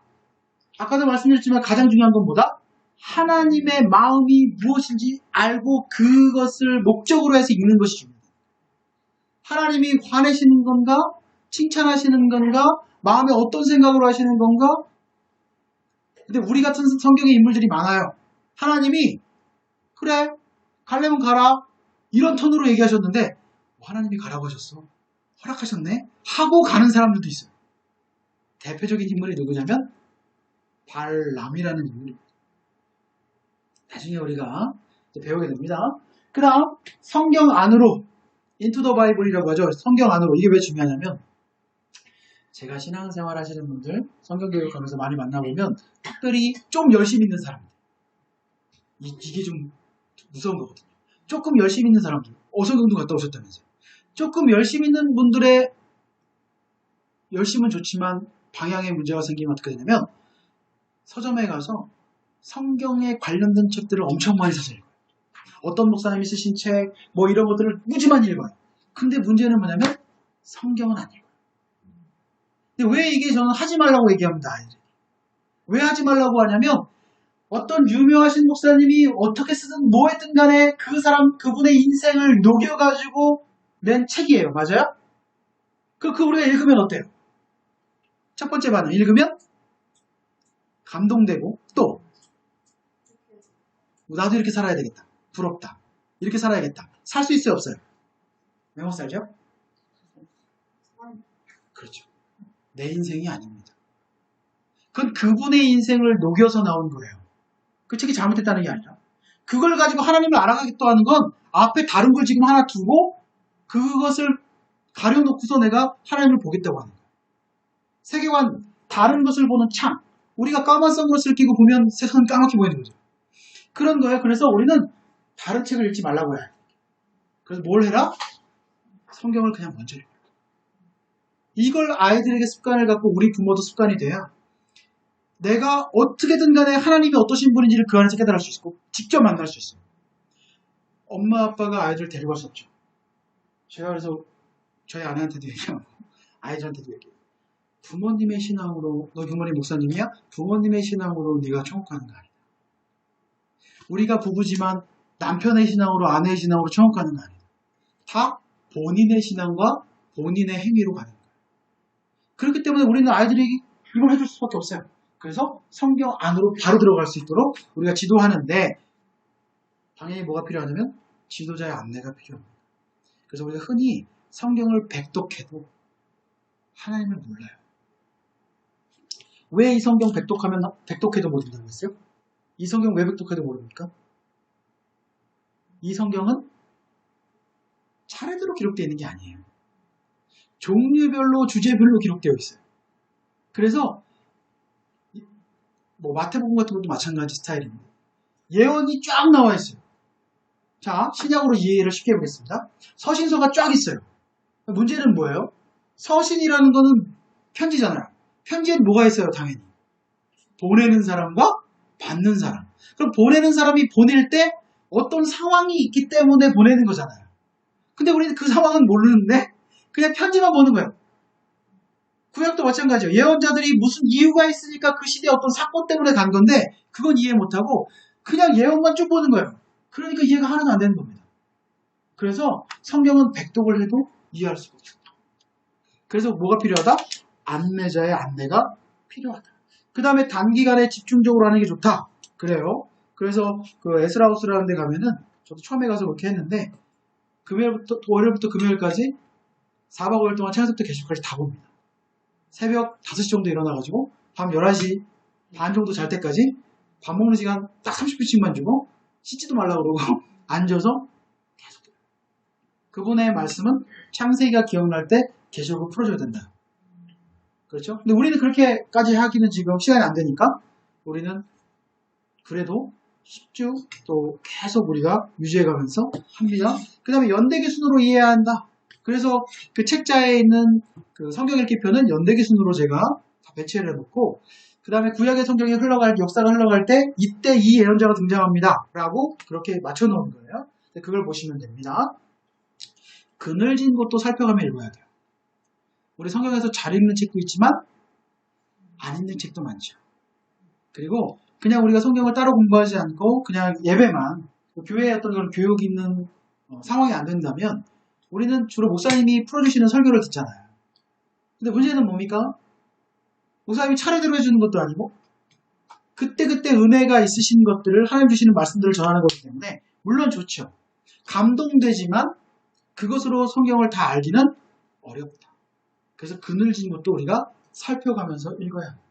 아까도 말씀드렸지만 가장 중요한 건 뭐다? 하나님의 마음이 무엇인지 알고 그것을 목적으로 해서 읽는 것이 중요합니다. 하나님이 화내시는 건가? 칭찬하시는 건가? 마음에 어떤 생각으로 하시는 건가? 근데 우리 같은 성경의 인물들이 많아요. 하나님이 그래 가려면 가라 이런 톤으로 얘기하셨는데 하나님이 가라고 하셨어. 허락하셨네? 하고 가는 사람들도 있어요. 대표적인 인물이 누구냐면 발람이라는 인물입니다. 나중에 우리가 배우게 됩니다. 그 다음 성경 안으로 인투 더 바이블이라고 하죠. 성경 안으로. 이게 왜 중요하냐면 제가 신앙생활 하시는 분들 성경 교육하면서 많이 만나보면 특별히 좀 열심히 있는 사람들 이게 좀 무서운 거거든요. 조금 열심히 있는 사람들 성경도 갔다 오셨다면서요. 조금 열심히 있는 분들의 열심은 좋지만 방향에 문제가 생기면 어떻게 되냐면 서점에 가서 성경에 관련된 책들을 엄청 많이 사서 읽어요. 어떤 목사님이 쓰신 책 뭐 이런 것들을 꾸준히 읽어요. 근데 문제는 뭐냐면 성경은 안 읽어요. 근데 왜 이게 저는 하지 말라고 얘기합니다. 아이들이. 왜 하지 말라고 하냐면 어떤 유명하신 목사님이 어떻게 쓰든 뭐 했든 간에 그 사람 그분의 인생을 녹여가지고 낸 책이에요. 맞아요? 그 우리가 읽으면 어때요? 첫 번째 반응 읽으면 감동되고 또 나도 이렇게 살아야 되겠다. 부럽다. 이렇게 살아야겠다. 살 수 있어요? 없어요? 왜 못 살죠? 그렇죠. 내 인생이 아닙니다. 그건 그분의 인생을 녹여서 나온 거예요. 그 책이 잘못됐다는 게 아니라 그걸 가지고 하나님을 알아가겠다 하는 건 앞에 다른 걸 지금 하나 두고 그것을 가려놓고서 내가 하나님을 보겠다고 하는 거예요. 세계관 다른 것을 보는 창 우리가 까만 선글라스를 끼고 보면 세상은 까맣게 보이는 거죠. 그런 거예요. 그래서 우리는 다른 책을 읽지 말라고 해요. 그래서 뭘 해라? 성경을 그냥 먼저 읽어요. 이걸 아이들에게 습관을 갖고 우리 부모도 습관이 돼야 내가 어떻게든 간에 하나님이 어떠신 분인지를 그 안에서 깨달을 수 있고 직접 만날 수 있어요. 엄마 아빠가 아이들을 데리고 갈 수 없죠. 제가 그래서 저희 아내한테도 얘기하고 아이들한테도 얘기해요. 부모님의 신앙으로 너 부모님 목사님이야? 부모님의 신앙으로 네가 천국 가는 거 아니다. 우리가 부부지만 남편의 신앙으로 아내의 신앙으로 천국 가는 거 아니다. 다 본인의 신앙과 본인의 행위로 가는 거예요. 그렇기 때문에 우리는 아이들에게 이걸 해줄 수밖에 없어요. 그래서 성경 안으로 바로 들어갈 수 있도록 우리가 지도하는데 당연히 뭐가 필요하냐면 지도자의 안내가 필요합니다. 그래서 우리가 흔히 성경을 백독해도 하나님을 몰라요. 왜 이 성경 백독해도 모른다고 했어요? 이 성경 왜 백독해도 모릅니까? 이 성경은 차례대로 기록되어 있는 게 아니에요. 종류별로 주제별로 기록되어 있어요. 그래서 뭐 마태복음 같은 것도 마찬가지 스타일입니다. 예언이 쫙 나와 있어요. 자, 신약으로 이해를 쉽게 해보겠습니다. 서신서가 쫙 있어요. 문제는 뭐예요? 서신이라는 거는 편지잖아요. 편지엔 뭐가 있어요? 당연히. 보내는 사람과 받는 사람. 그럼 보내는 사람이 보낼 때 어떤 상황이 있기 때문에 보내는 거잖아요. 근데 우리는 그 상황은 모르는데 그냥 편지만 보는 거예요. 구약도 마찬가지예요. 예언자들이 무슨 이유가 있으니까 그 시대에 어떤 사건 때문에 간 건데 그건 이해 못하고 그냥 예언만 쭉 보는 거예요. 그러니까 이해가 하나도 안 되는 겁니다. 그래서 성경은 백독을 해도 이해할 수가 없어요. 그래서 뭐가 필요하다? 안내자의 안내가 필요하다. 그 다음에 단기간에 집중적으로 하는 게 좋다. 그래요. 그래서 그 에스라우스라는 데 가면은 저도 처음에 가서 그렇게 했는데 월요일부터 금요일까지 4박 5일 동안 창세부터 계시록까지 다 봅니다. 새벽 5시 정도 일어나가지고 밤 11시 반 정도 잘 때까지 밥 먹는 시간 딱 30분씩만 주고 씻지도 말라고 그러고 앉아서 계속 들어요. 그분의 말씀은 창세기가 기억날 때 계시록을 풀어줘야 된다. 그렇죠? 근데 우리는 그렇게까지 하기는 지금 시간이 안 되니까 우리는 그래도 10주 또 계속 우리가 유지해가면서 합니다. 그 다음에 연대기 순으로 이해해야 한다. 그래서 그 책자에 있는 그 성경 읽기표는 연대기 순으로 제가 다 배치를 해놓고 그 다음에 구약의 성경이 역사가 흘러갈 때 이때 이 예언자가 등장합니다. 라고 그렇게 맞춰놓은 거예요. 그걸 보시면 됩니다. 그늘진 곳도 살펴가며 읽어야 돼요. 우리 성경에서 잘 읽는 책도 있지만 안 읽는 책도 많죠. 그리고 그냥 우리가 성경을 따로 공부하지 않고 그냥 예배만 교회에 어떤 그런 교육 있는 상황이 안 된다면 우리는 주로 목사님이 풀어주시는 설교를 듣잖아요. 근데 문제는 뭡니까? 목사님이 차례대로 해주는 것도 아니고 그때그때 은혜가 있으신 것들을 하나님 주시는 말씀들을 전하는 거기 때문에 물론 좋죠. 감동되지만 그것으로 성경을 다 알기는 어렵다. 그래서 그늘진 것도 우리가 살펴가면서 읽어야 합니다.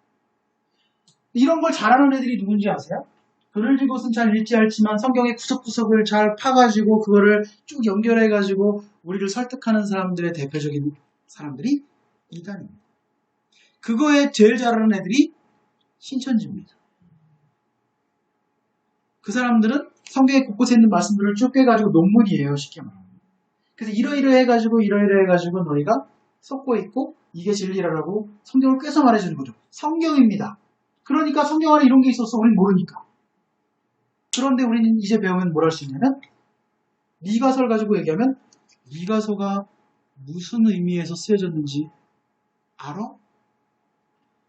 이런 걸 잘하는 애들이 누군지 아세요? 그늘진 것은 잘 읽지 않지만 성경의 구석구석을 잘 파가지고 그거를 쭉 연결해가지고 우리를 설득하는 사람들의 대표적인 사람들이 이단입니다. 그거에 제일 잘하는 애들이 신천지입니다. 그 사람들은 성경의 곳곳에 있는 말씀들을 쭉 빼가지고 논문이에요. 쉽게 말하면. 그래서 이러이러해가지고 너희가 썩고 있고 이게 진리라고 성경을 꿰서 말해주는 거죠. 성경입니다. 그러니까 성경 안에 이런 게 있었어. 우리는 모르니까. 그런데 우리는 이제 배우면 뭘 할 수 있냐면 미가서를 가지고 얘기하면 미가서가 무슨 의미에서 쓰여졌는지 알아?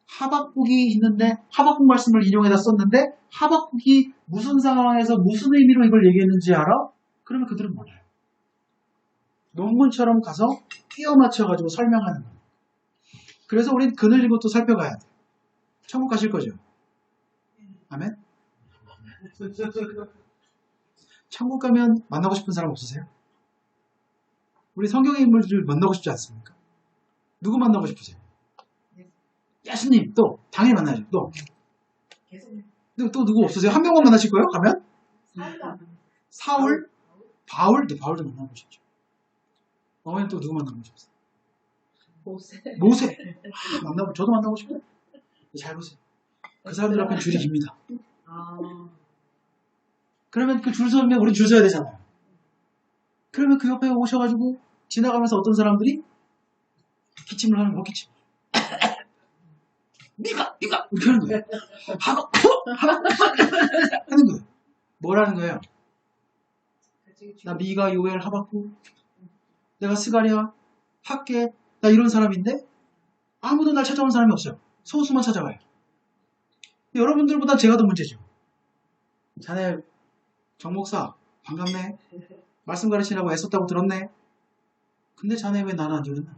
하박국이 있는데 하박국 말씀을 인용해다 썼는데 하박국이 무슨 상황에서 무슨 의미로 이걸 얘기했는지 알아? 그러면 그들은 몰라요. 논문처럼 가서 끼워 맞춰가지고 설명하는 거예요. 그래서 우린 그늘진 것도 살펴가야 돼. 천국 가실 거죠? 아멘? 천국 가면 만나고 싶은 사람 없으세요? 우리 성경의 인물들 만나고 싶지 않습니까? 누구 만나고 싶으세요? 예수님 또 당연히 만나야죠. 또 누구 없으세요? 한 명만 만나실 거예요? 가면? 사울? 바울도 만나고 싶죠. 어머니는 또 누구 만나고 싶으세요? 모세. 저도 만나고 싶어요. 잘 보세요. 그 사람들 앞에 줄이 깁니다. 그러면 그 줄 서면 우리 줄 서야 되잖아요. 그러면 그 옆에 오셔가지고 지나가면서 어떤 사람들이 기침을 하는 거 기침. 네가 이렇게 하는 거예요. 하는 거예요. 뭐라는 거예요? 나 미가 요엘 하박국 내가 스가랴 학계 나 이런 사람인데 아무도 날 찾아오는 사람이 없어요. 소수만 찾아와요. 여러분들보다 제가 더 문제죠. 자네 정목사 반갑네. 말씀 가르치라고 애썼다고 들었네. 근데 자네 왜 나는 안 들었나?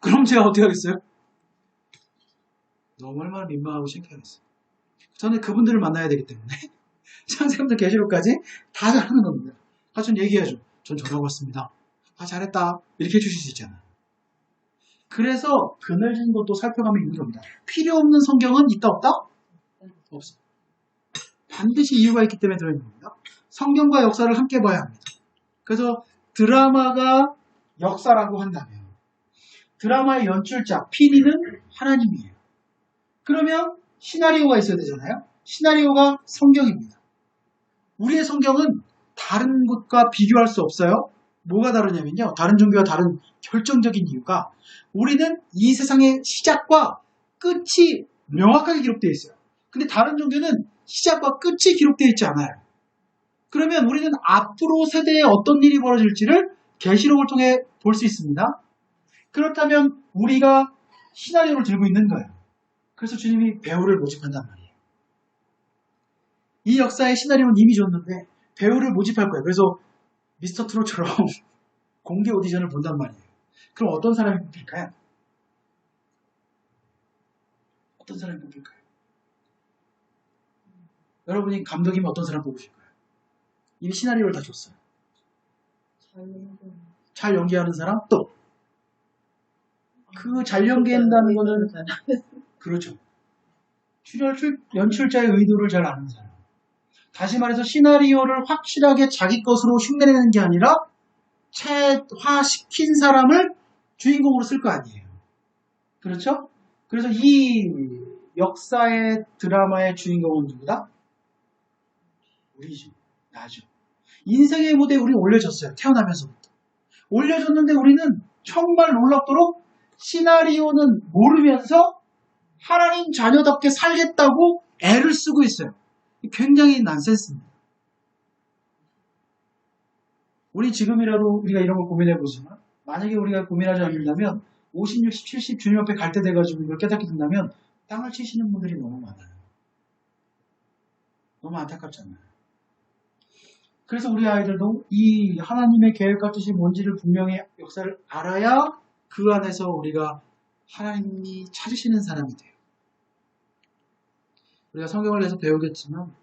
그럼 제가 어떻게 하겠어요? 너무 얼마나 민망하고 창피하겠어요. 저는 그분들을 만나야 되기 때문에 창세부터 계시록까지 다 잘하는 겁니다. 전 얘기하죠. 전 전화가 왔습니다. 잘했다. 이렇게 해주실 수 있잖아요. 그래서 그늘진 것도 살펴가면 있는 겁니다. 필요 없는 성경은 있다 없다? 없어요. 반드시 이유가 있기 때문에 들어있는 겁니다. 성경과 역사를 함께 봐야 합니다. 그래서 드라마가 역사라고 한다면 드라마의 연출자, PD는 하나님이에요. 그러면 시나리오가 있어야 되잖아요. 시나리오가 성경입니다. 우리의 성경은 다른 것과 비교할 수 없어요. 뭐가 다르냐면요. 다른 종교와 다른 결정적인 이유가 우리는 이 세상의 시작과 끝이 명확하게 기록되어 있어요. 근데 다른 종교는 시작과 끝이 기록되어 있지 않아요. 그러면 우리는 앞으로 세대에 어떤 일이 벌어질지를 계시록을 통해 볼 수 있습니다. 그렇다면 우리가 시나리오를 들고 있는 거예요. 그래서 주님이 배우를 모집한단 말이에요. 이 역사의 시나리오는 이미 줬는데 배우를 모집할 거예요. 그래서 미스터 트롯처럼 공개 오디션을 본단 말이에요. 그럼 어떤 사람이 뽑힐까요? 어떤 사람이 뽑힐까요? 여러분이 감독이면 어떤 사람 뽑으실 거예요? 이미 시나리오를 다 줬어요. 잘 연기하는 사람? 또 그 잘 연기한다는 거는 그렇죠. 연출자의 의도를 잘 아는 사람. 다시 말해서 시나리오를 확실하게 자기 것으로 흉내내는 게 아니라 체화시킨 사람을 주인공으로 쓸 거 아니에요. 그렇죠? 그래서 이 역사의 드라마의 주인공은 누구다? 우리죠. 나죠. 인생의 무대에 우리 올려졌어요. 태어나면서부터. 올려졌는데 우리는 정말 놀랍도록 시나리오는 모르면서 하나님 자녀답게 살겠다고 애를 쓰고 있어요. 굉장히 난센스입니다. 우리 지금이라도 우리가 이런 걸 고민해보지만 만약에 우리가 고민하지 않는다면 50, 60, 70 주님 앞에 갈 때 돼가지고 이걸 깨닫게 된다면 땅을 치시는 분들이 너무 많아요. 너무 안타깝잖아요. 그래서 우리 아이들도 이 하나님의 계획과 뜻이 뭔지를 분명히 역사를 알아야 그 안에서 우리가 하나님이 찾으시는 사람이 돼요. 우리가 성경을 내서 배우겠지만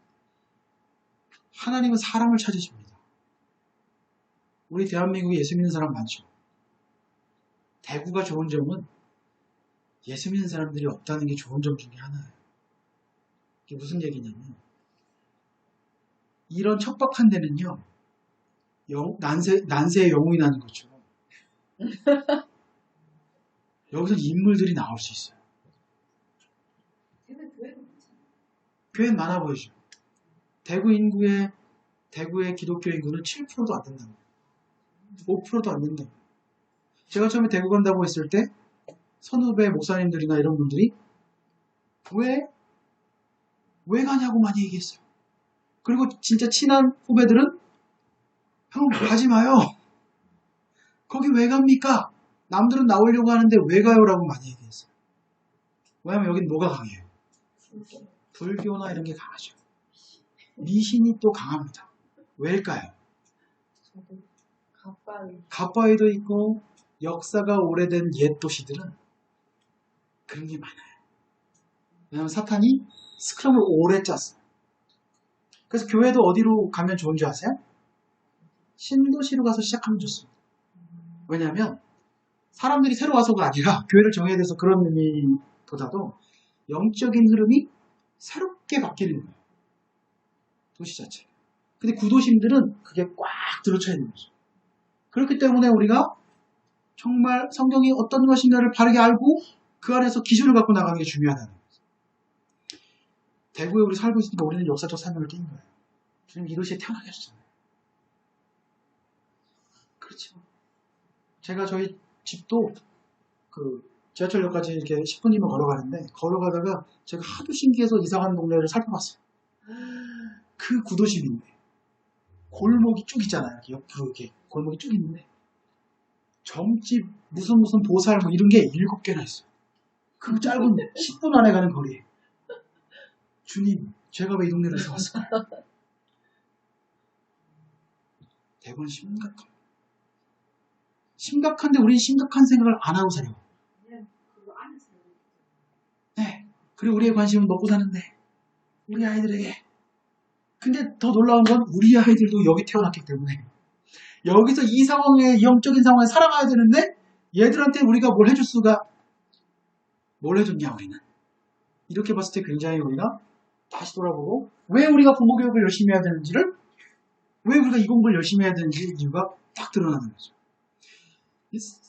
하나님은 사람을 찾으십니다. 우리 대한민국에 예수 믿는 사람 많죠. 대구가 좋은 점은 예수 믿는 사람들이 없다는 게 좋은 점 중에 하나예요. 이게 무슨 얘기냐면 이런 척박한 데는요 난세의 영웅이 나는 것처럼 여기서 인물들이 나올 수 있어요. 교회는 많아 보이죠. 대구의 기독교 인구는 7%도 안 된다고. 5%도 안 된다고. 제가 처음에 대구 간다고 했을 때 선후배 목사님들이나 이런 분들이 왜 가냐고 많이 얘기했어요. 그리고 진짜 친한 후배들은 형 가지 마요. 거기 왜 갑니까? 남들은 나오려고 하는데 왜 가요라고 많이 얘기했어요. 왜냐면 여긴 뭐가 강해요? 불교나 이런 게 강하죠. 미신이 또 강합니다. 왜일까요? 갑바위도 있고 역사가 오래된 옛 도시들은 그런 게 많아요. 왜냐하면 사탄이 스크럼을 오래 짰어요. 그래서 교회도 어디로 가면 좋은지 아세요? 신도시로 가서 시작하면 좋습니다. 왜냐하면 사람들이 새로 와서가 아니라 교회를 정해야 돼서 그런 의미보다도 영적인 흐름이 새롭게 바뀌는 거예요. 도시 자체가. 근데 구도심들은 그게 꽉 들어차 있는 거죠. 그렇기 때문에 우리가 정말 성경이 어떤 것인가를 바르게 알고 그 안에서 기준을 갖고 나가는 게 중요하다는 거죠. 대구에 우리 살고 있으니까 우리는 역사적 사명을 띈 거예요. 주님 이 도시에 태어나게 하셨잖아요. 그렇죠. 제가 저희 집도 그 지하철역까지 이렇게 10분이면 걸어가는데 걸어가다가 제가 하도 신기해서 이사가는 동네를 살펴봤어요. 그 구도심인데 골목이 쭉 있잖아요. 옆으로 이렇게 골목이 쭉 있는데 점집 무슨 보살 뭐 이런 게 7개나 있어요. 그 짧은 10분 안에 가는 거리에. 주님, 제가 왜 이 동네를 살았을까요? 대부분 심각합니다. 심각한데 우리는 심각한 생각을 안 하고 살아요. 네. 그리고 우리의 관심은 먹고 사는데 우리 아이들에게. 근데 더 놀라운 건 우리 아이들도 여기 태어났기 때문에 여기서 이 상황에 영적인 상황에 살아가야 되는데 얘들한테 우리가 뭘 해줬냐 우리는. 이렇게 봤을 때 굉장히 우리가 다시 돌아보고 왜 우리가 부모교육을 열심히 해야 되는지를 왜 우리가 이 공부를 열심히 해야 되는지 이유가 딱 드러나는 거죠.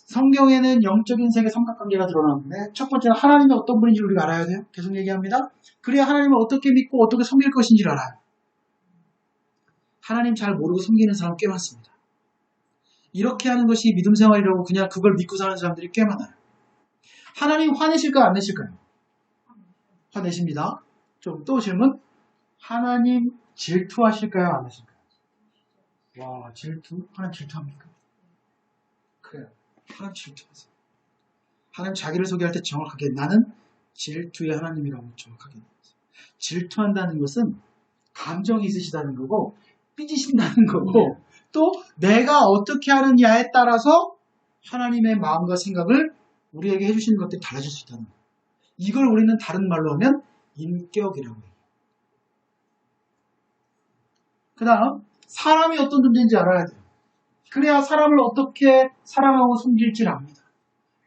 성경에는 영적인 세계 삼각관계가 드러나는데 첫 번째는 하나님이 어떤 분인지 우리가 알아야 돼요. 계속 얘기합니다. 그래야 하나님을 어떻게 믿고 어떻게 섬길 것인지를 알아요. 하나님 잘 모르고 섬기는 사람 꽤 많습니다. 이렇게 하는 것이 믿음 생활이라고 그냥 그걸 믿고 사는 사람들이 꽤 많아요. 하나님 화내실까요? 안 내실까요? 화내십니다. 좀 또 질문. 하나님 질투하실까요? 안 하실까요? 와, 질투? 하나님 질투합니까? 그래요. 하나님 질투하세요. 하나님 자기를 소개할 때 정확하게 나는 질투의 하나님이라고 정확하게 얘기했어요. 질투한다는 것은 감정이 있으시다는 거고 삐지신다는 거고 또 내가 어떻게 하느냐에 따라서 하나님의 마음과 생각을 우리에게 해주시는 것들이 달라질 수 있다는 거예요. 이걸 우리는 다른 말로 하면 인격이라고 해요. 그 다음 사람이 어떤 존재인지 알아야 돼요. 그래야 사람을 어떻게 사랑하고 섬길지를 압니다.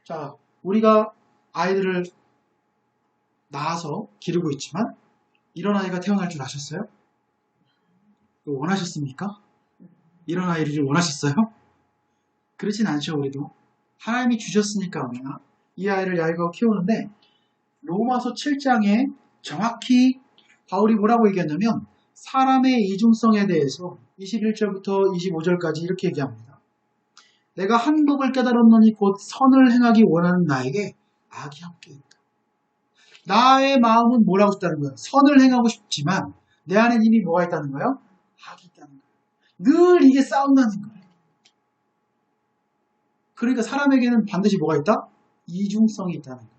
자, 우리가 아이들을 낳아서 기르고 있지만 이런 아이가 태어날 줄 아셨어요? 원하셨습니까? 이런 아이를 원하셨어요? 그렇진 않죠, 우리도. 하나님이 주셨으니까 우리가 이 아이를 야곱하고 키우는데 로마서 7장에 정확히 바울이 뭐라고 얘기했냐면 사람의 이중성에 대해서 21절부터 25절까지 이렇게 얘기합니다. 내가 한 법을 깨달았노니 곧 선을 행하기 원하는 나에게 악이 함께 있다. 나의 마음은 뭘 하고 싶다는 거예요? 선을 행하고 싶지만 내 안에 이미 뭐가 있다는 거예요? 악이 있다는 거예요. 늘 이게 싸운다는 거예요. 그러니까 사람에게는 반드시 뭐가 있다? 이중성이 있다는 거예요.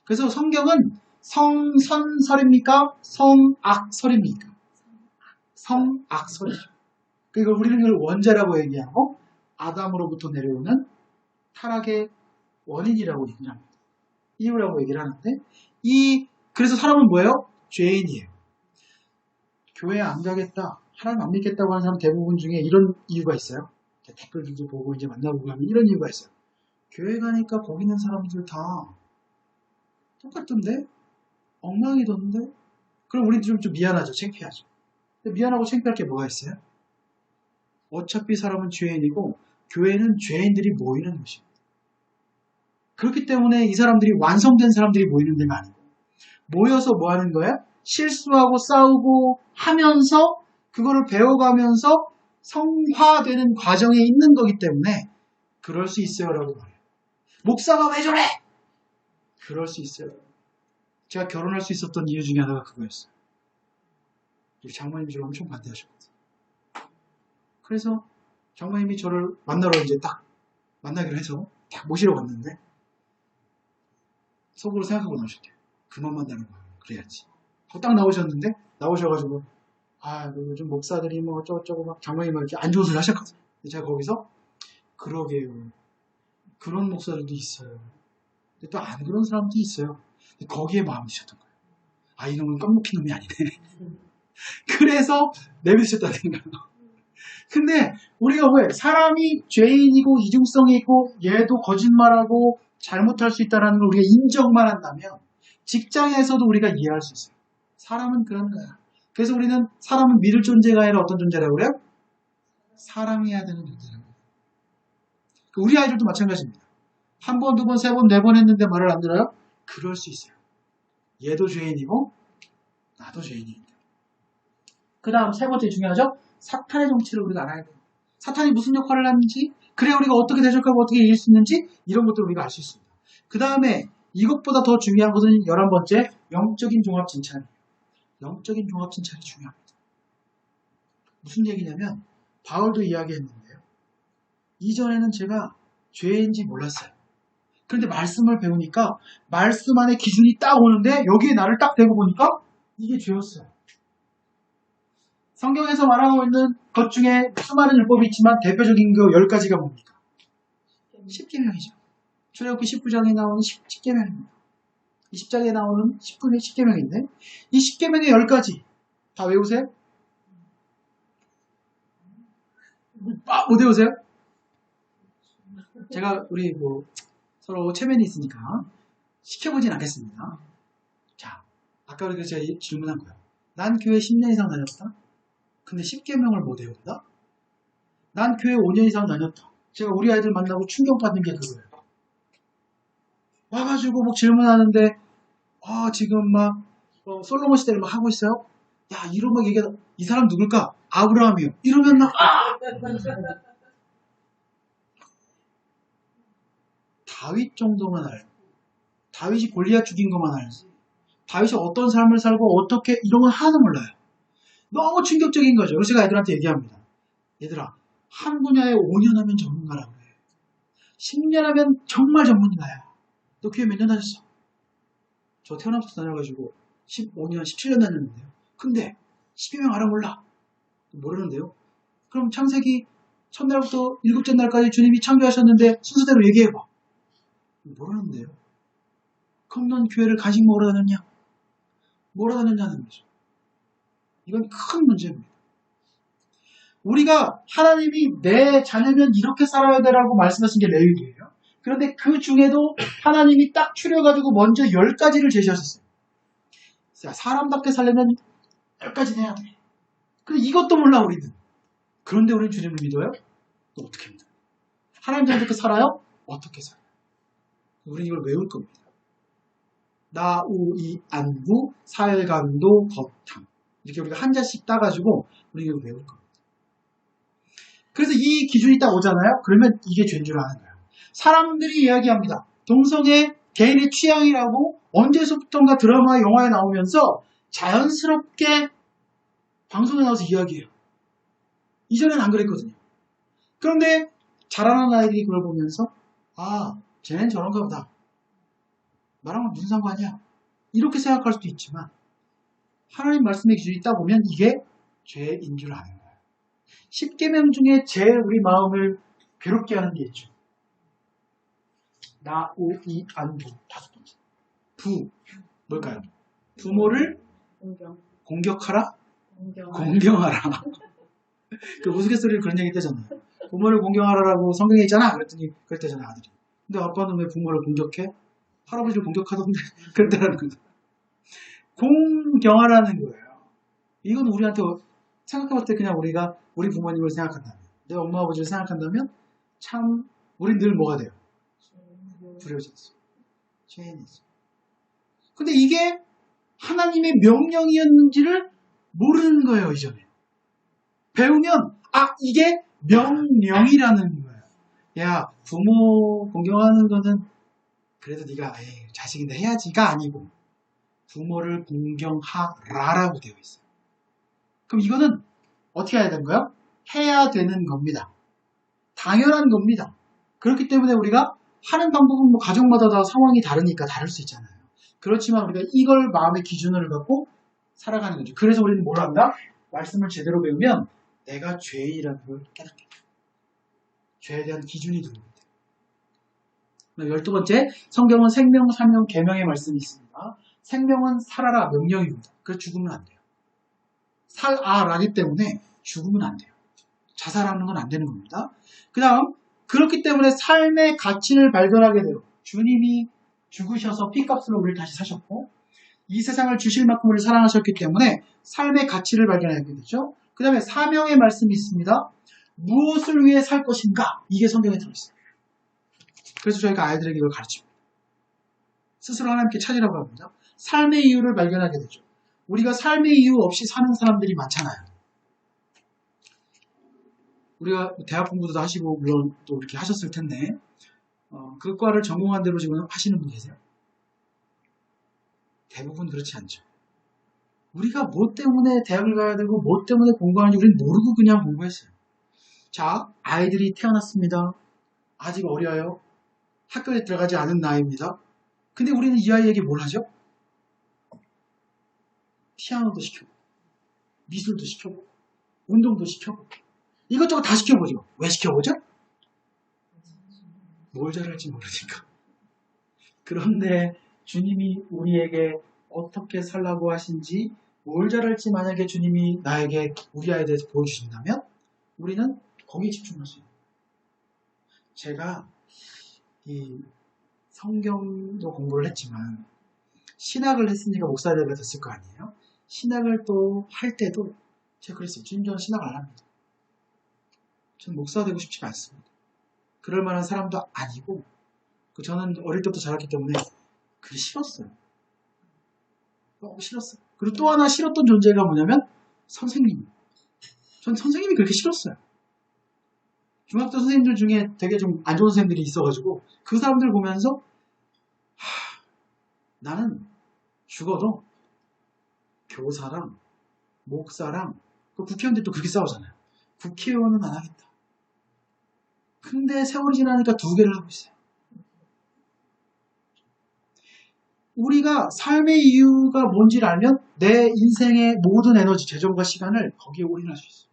그래서 성경은 성선설입니까? 성악설입니까? 성악설이죠. 그리고 우리는 이걸 원죄라고 얘기하고 아담으로부터 내려오는 타락의 원인이라고 얘기를 합니다. 이유라고 얘기를 하는데 그래서 사람은 뭐예요? 죄인이에요. 교회 안 가겠다, 하나님 안 믿겠다고 하는 사람 대부분 중에 이런 이유가 있어요. 댓글들도 보고 이제 만나보고 하면 이런 이유가 있어요. 교회 가니까 거기 있는 사람들 다 똑같던데? 엉망이던데? 그럼 우리 좀 미안하죠. 창피하죠. 근데 미안하고 창피할 게 뭐가 있어요? 어차피 사람은 죄인이고 교회는 죄인들이 모이는 곳입니다. 그렇기 때문에 이 사람들이 완성된 사람들이 모이는 데가 아니고 모여서 뭐 하는 거예요? 실수하고 싸우고 하면서 그거를 배워가면서 성화되는 과정에 있는 거기 때문에 그럴 수 있어요라고 말해요. 목사가 왜 저래? 그럴 수 있어요. 제가 결혼할 수 있었던 이유 중에 하나가 그거였어요. 우리 장모님이 저를 엄청 반대하셨거든요. 그래서 장모님이 저를 만나러 이제 딱 만나기로 해서 딱 모시러 갔는데 속으로 생각하고 나오셨대요. 그만 만나는 거야. 그래야지. 딱 나오셨는데 나오셔가지고 요즘 목사들이 뭐 어쩌고저쩌고 막 장모님 막 이렇게 안 좋은 소리 하셨거든요. 제가 거기서 그러게요. 그런 목사들도 있어요. 근데 또 안 그런 사람도 있어요. 거기에 마음이 드셨던 거예요. 이놈은 껌먹힌 놈이 아니네. 그래서 내비두셨다는 거예요. 근데 우리가 왜 사람이 죄인이고 이중성이 있고 얘도 거짓말하고 잘못할 수 있다는 걸 우리가 인정만 한다면 직장에서도 우리가 이해할 수 있어요. 사람은 그런 거야. 그래서 우리는 사람은 믿을 존재가 아니라 어떤 존재라고 그래요? 사랑해야 되는 존재라고 해요. 우리 아이들도 마찬가지입니다. 한 번, 두 번, 세 번, 네 번 했는데 말을 안 들어요? 그럴 수 있어요. 얘도 죄인이고 나도 죄인이니까. 그 다음 세 번째 중요하죠? 사탄의 정치를 우리가 알아야 돼요. 사탄이 무슨 역할을 하는지, 그래 우리가 어떻게 대적하고 어떻게 이길 수 있는지 이런 것들을 우리가 알 수 있습니다. 그 다음에 이것보다 더 중요한 것은 11번째 영적인 종합 진찰이에요. 영적인 종합 진찰이 중요합니다. 무슨 얘기냐면 바울도 이야기했는데요. 이전에는 제가 죄인지 몰랐어요. 그런데 말씀을 배우니까 말씀 안에 기준이 딱 오는데 여기에 나를 딱 대고 보니까 이게 죄였어요. 성경에서 말하고 있는 것 중에 수많은 율법이 있지만 대표적인 그 10가지가 뭡니까? 10계명이죠. 출애굽기 19장에 나오는 10계명입니다. 20장에 나오는 10계명인데 이 10계명의 10가지 다 외우세요? 못 외우세요? 제가 우리 서로 체면이 있으니까 시켜보진 않겠습니다. 자, 아까 우리가 제가 질문한 거예요. 난 교회 10년 이상 다녔다? 근데 10계명을 못 외운다? 난 교회 5년 이상 다녔다. 제가 우리 아이들 만나고 충격받는 게 그거예요. 와가지고 막 질문하는데 지금 막 솔로몬 시대를 막 하고 있어요. 야, 이런 막 얘기하다 이 사람 누굴까? 아브라함이요. 이러면 막 다윗 정도만 알고 다윗이 골리앗 죽인 것만 알지 다윗이 어떤 삶을 살고 어떻게 이런 건 하나도 몰라요. 너무 충격적인 거죠. 그래서 제가 애들한테 얘기합니다. 얘들아, 한 분야에 5년 하면 전문가라고 그래. 10년 하면 정말 전문가야. 너 교회 몇 년 다녔어? 저 태어나부터 다녀가지고 15년, 17년 다녔는데요. 근데 12명 알아 몰라. 모르는데요. 그럼 창세기 첫날부터 일곱째 날까지 주님이 창조하셨는데 순서대로 얘기해봐. 모르는데요. 그럼 넌 교회를 간식 먹으러 다녔냐? 뭐러 다녔냐는 거죠. 이건 큰 문제입니다. 우리가 하나님이 내 자녀면 이렇게 살아야 되라고 말씀하신 게 레위기예요. 그런데 그 중에도 하나님이 딱 추려가지고 먼저 10가지를 제시하셨어요. 자, 사람답게 살려면 10가지 해야 돼. 근데 이것도 몰라 우리는. 그런데 우리는 주님을 믿어요? 또 어떻게 믿어요? 하나님과 어떻게 살아요? 어떻게 살아요? 우리는 이걸 외울 겁니다. 나우이 안부 사열간도 거탕 이렇게 우리가 한자씩 따가지고 우리가 이걸 외울 겁니다. 그래서 이 기준이 딱 오잖아요. 그러면 이게 죄인 줄 아는 거예요. 사람들이 이야기합니다. 동성애 개인의 취향이라고 언제서부턴가 드라마 영화에 나오면서 자연스럽게 방송에 나와서 이야기해요. 이전엔 안 그랬거든요. 그런데 자라는 아이들이 그걸 보면서 아 쟤는 저런가 보다. 나랑은 무슨 상관이야? 이렇게 생각할 수도 있지만 하나님 말씀의 기준이 있다 보면 이게 죄인 줄 아는 거예요. 10계명 중에 제일 우리 마음을 괴롭게 하는 게 있죠. 나우이 안부 다섯 번째. 부 뭘까요? 부모를 공격하라? 공경하라. 그 우스갯소리를 그런 얘기 때잖아요. 부모를 공경하라라고 성경에 있잖아. 그랬대잖아요 아들이. 근데 아빠는 왜 부모를 공격해? 할아버지를 공격하던데 그랬다는 거죠. 공경하라는 거예요. 이건 우리한테 생각해볼 때 그냥 우리가 우리 부모님을 생각한다면 내 엄마 아버지를 생각한다면 참 우린 늘 뭐가 돼요? 두려워졌어. 죄인이지. 근데 이게 하나님의 명령이었는지를 모르는 거예요 이전에. 배우면 아 이게 명령이라는 거예요. 야 부모 공경하는 거는 그래도 네가 자식인데 해야지가 아니고 부모를 공경하라라고 되어 있어요. 그럼 이거는 어떻게 해야 되는 거예요? 해야 되는 겁니다. 당연한 겁니다. 그렇기 때문에 우리가 하는 방법은 뭐 가정마다 다 상황이 다르니까 다를 수 있잖아요. 그렇지만 우리가 이걸 마음의 기준을 갖고 살아가는 거죠. 그래서 우리는 뭘 한다? 말씀을 제대로 배우면 내가 죄인이라는 걸 깨닫게 돼요. 죄에 대한 기준이 들어옵니다. 12번째, 성경은 생명, 사명, 계명의 말씀이 있습니다. 생명은 살아라 명령입니다. 그래서 죽으면 안 돼요. 살아라기 때문에 죽으면 안 돼요. 자살하는 건 안 되는 겁니다. 그 다음 그렇기 때문에 삶의 가치를 발견하게 돼요. 주님이 죽으셔서 피값으로 우리를 다시 사셨고 이 세상을 주실 만큼 우리를 사랑하셨기 때문에 삶의 가치를 발견하게 되죠. 그 다음에 사명의 말씀이 있습니다. 무엇을 위해 살 것인가? 이게 성경에 들어있어요. 그래서 저희가 아이들에게 이걸 가르칩니다. 스스로 하나님께 찾으라고 합니다. 삶의 이유를 발견하게 되죠. 우리가 삶의 이유 없이 사는 사람들이 많잖아요. 우리가 대학 공부도 하시고 물론 또 이렇게 하셨을 텐데 그 과를 전공한 대로 지금 하시는 분 계세요? 대부분 그렇지 않죠. 우리가 뭐 때문에 대학을 가야 되고 뭐 때문에 공부하는지 우리는 모르고 그냥 공부했어요. 자, 아이들이 태어났습니다. 아직 어려요. 학교에 들어가지 않은 나이입니다. 근데 우리는 이 아이에게 뭘 하죠? 피아노도 시켜보고 미술도 시켜보고 운동도 시켜보고 이것저것 다 시켜보죠. 왜 시켜보죠? 뭘 잘할지 모르니까. 그런데 주님이 우리에게 어떻게 살라고 하신지 뭘 잘할지 만약에 주님이 나에게 우리 아이에 대해서 보여주신다면 우리는 거기에 집중할 수 있어요. 제가 이 성경도 공부를 했지만 신학을 했으니까 목사가 됐을 거 아니에요. 신학을 또 할 때도 제가 그랬어요. 주님 저는 신학 안 합니다. 저는 목사가 되고 싶지가 않습니다. 그럴 만한 사람도 아니고 저는 어릴 때부터 자랐기 때문에 그게 싫었어요. 너무 싫었어요. 그리고 또 하나 싫었던 존재가 뭐냐면 선생님. 전 선생님이 그렇게 싫었어요. 중학교 선생님들 중에 되게 좀 안 좋은 선생님들이 있어가지고 그 사람들 보면서 나는 죽어도 교사랑 목사랑 국회의원들도 그렇게 싸우잖아요. 국회의원은 안 하겠다. 근데 세월이 지나니까 두 개를 하고 있어요. 우리가 삶의 이유가 뭔지를 알면 내 인생의 모든 에너지, 재정과 시간을 거기에 올인할 수 있어요.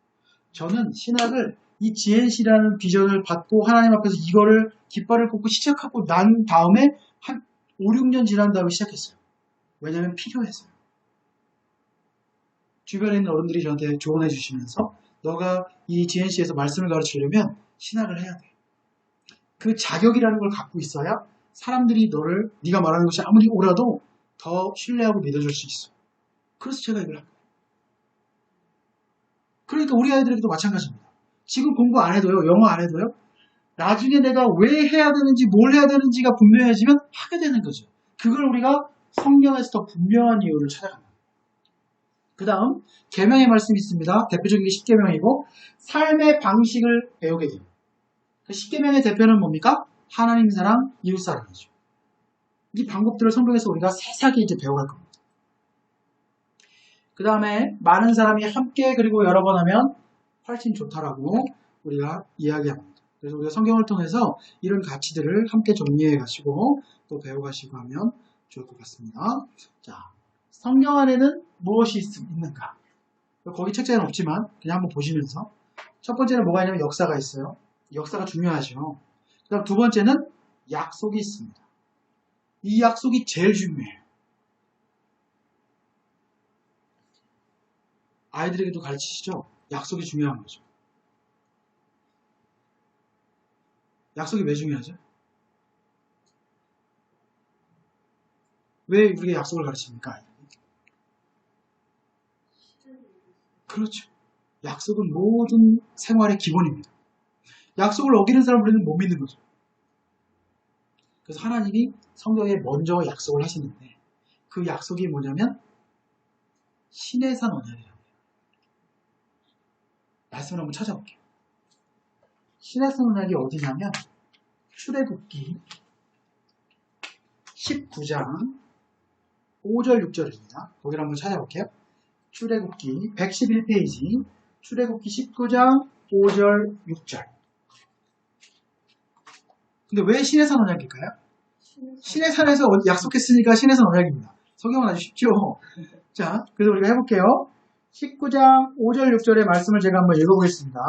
저는 신학을 이 GNC라는 비전을 받고 하나님 앞에서 이거를 깃발을 꽂고 시작하고 난 다음에 한 5, 6년 지난 다음에 시작했어요. 왜냐하면 필요했어요. 주변에 있는 어른들이 저한테 조언해 주시면서 너가 이 GNC에서 말씀을 가르치려면 신학을 해야 돼. 그 자격이라는 걸 갖고 있어야 사람들이 너를 네가 말하는 것이 아무리 옳아도 더 신뢰하고 믿어줄 수 있어. 그래서 제가 이걸 합니다. 그러니까 우리 아이들에게도 마찬가지입니다. 지금 공부 안 해도요, 영어 안 해도요, 나중에 내가 왜 해야 되는지, 뭘 해야 되는지가 분명해지면 하게 되는 거죠. 그걸 우리가 성경에서 더 분명한 이유를 찾아갑니다. 그 다음 계명의 말씀이 있습니다. 대표적인 게 십계명이고 삶의 방식을 배우게 됩니다. 십계명의 대표는 뭡니까? 하나님 사랑, 이웃 사랑이죠. 이 방법들을 성경에서 우리가 세세하게 이제 배워갈 겁니다. 그 다음에 많은 사람이 함께 그리고 여러 번 하면 훨씬 좋다라고 우리가 이야기합니다. 그래서 우리가 성경을 통해서 이런 가치들을 함께 정리해 가시고 또 배워가시고 하면 좋을 것 같습니다. 자, 성경 안에는 무엇이 있는가? 거기 책자에는 없지만 그냥 한번 보시면서 첫 번째는 뭐가 있냐면 역사가 있어요. 역사가 중요하죠. 그 다음 두 번째는 약속이 있습니다. 이 약속이 제일 중요해요. 아이들에게도 가르치시죠? 약속이 중요한 거죠. 약속이 왜 중요하죠? 왜 우리가 약속을 가르칩니까? 그렇죠. 약속은 모든 생활의 기본입니다. 약속을 어기는 사람은 우리는 못 믿는 거죠. 그래서 하나님이 성경에 먼저 약속을 하시는데 그 약속이 뭐냐면 시내산 언약이라고 해요. 말씀을 한번 찾아볼게요. 시내산 언약이 어디냐면 출애굽기 19장 5절 6절입니다. 거기를 한번 찾아볼게요. 출애굽기 111페이지 출애굽기 19장 5절 6절. 근데 왜 시내산 언약일까요? 시내산에서 약속했으니까 시내산 언약입니다. 성경은 아주 쉽죠. 자, 그래서 우리가 해볼게요. 19장 5절 6절의 말씀을 제가 한번 읽어보겠습니다.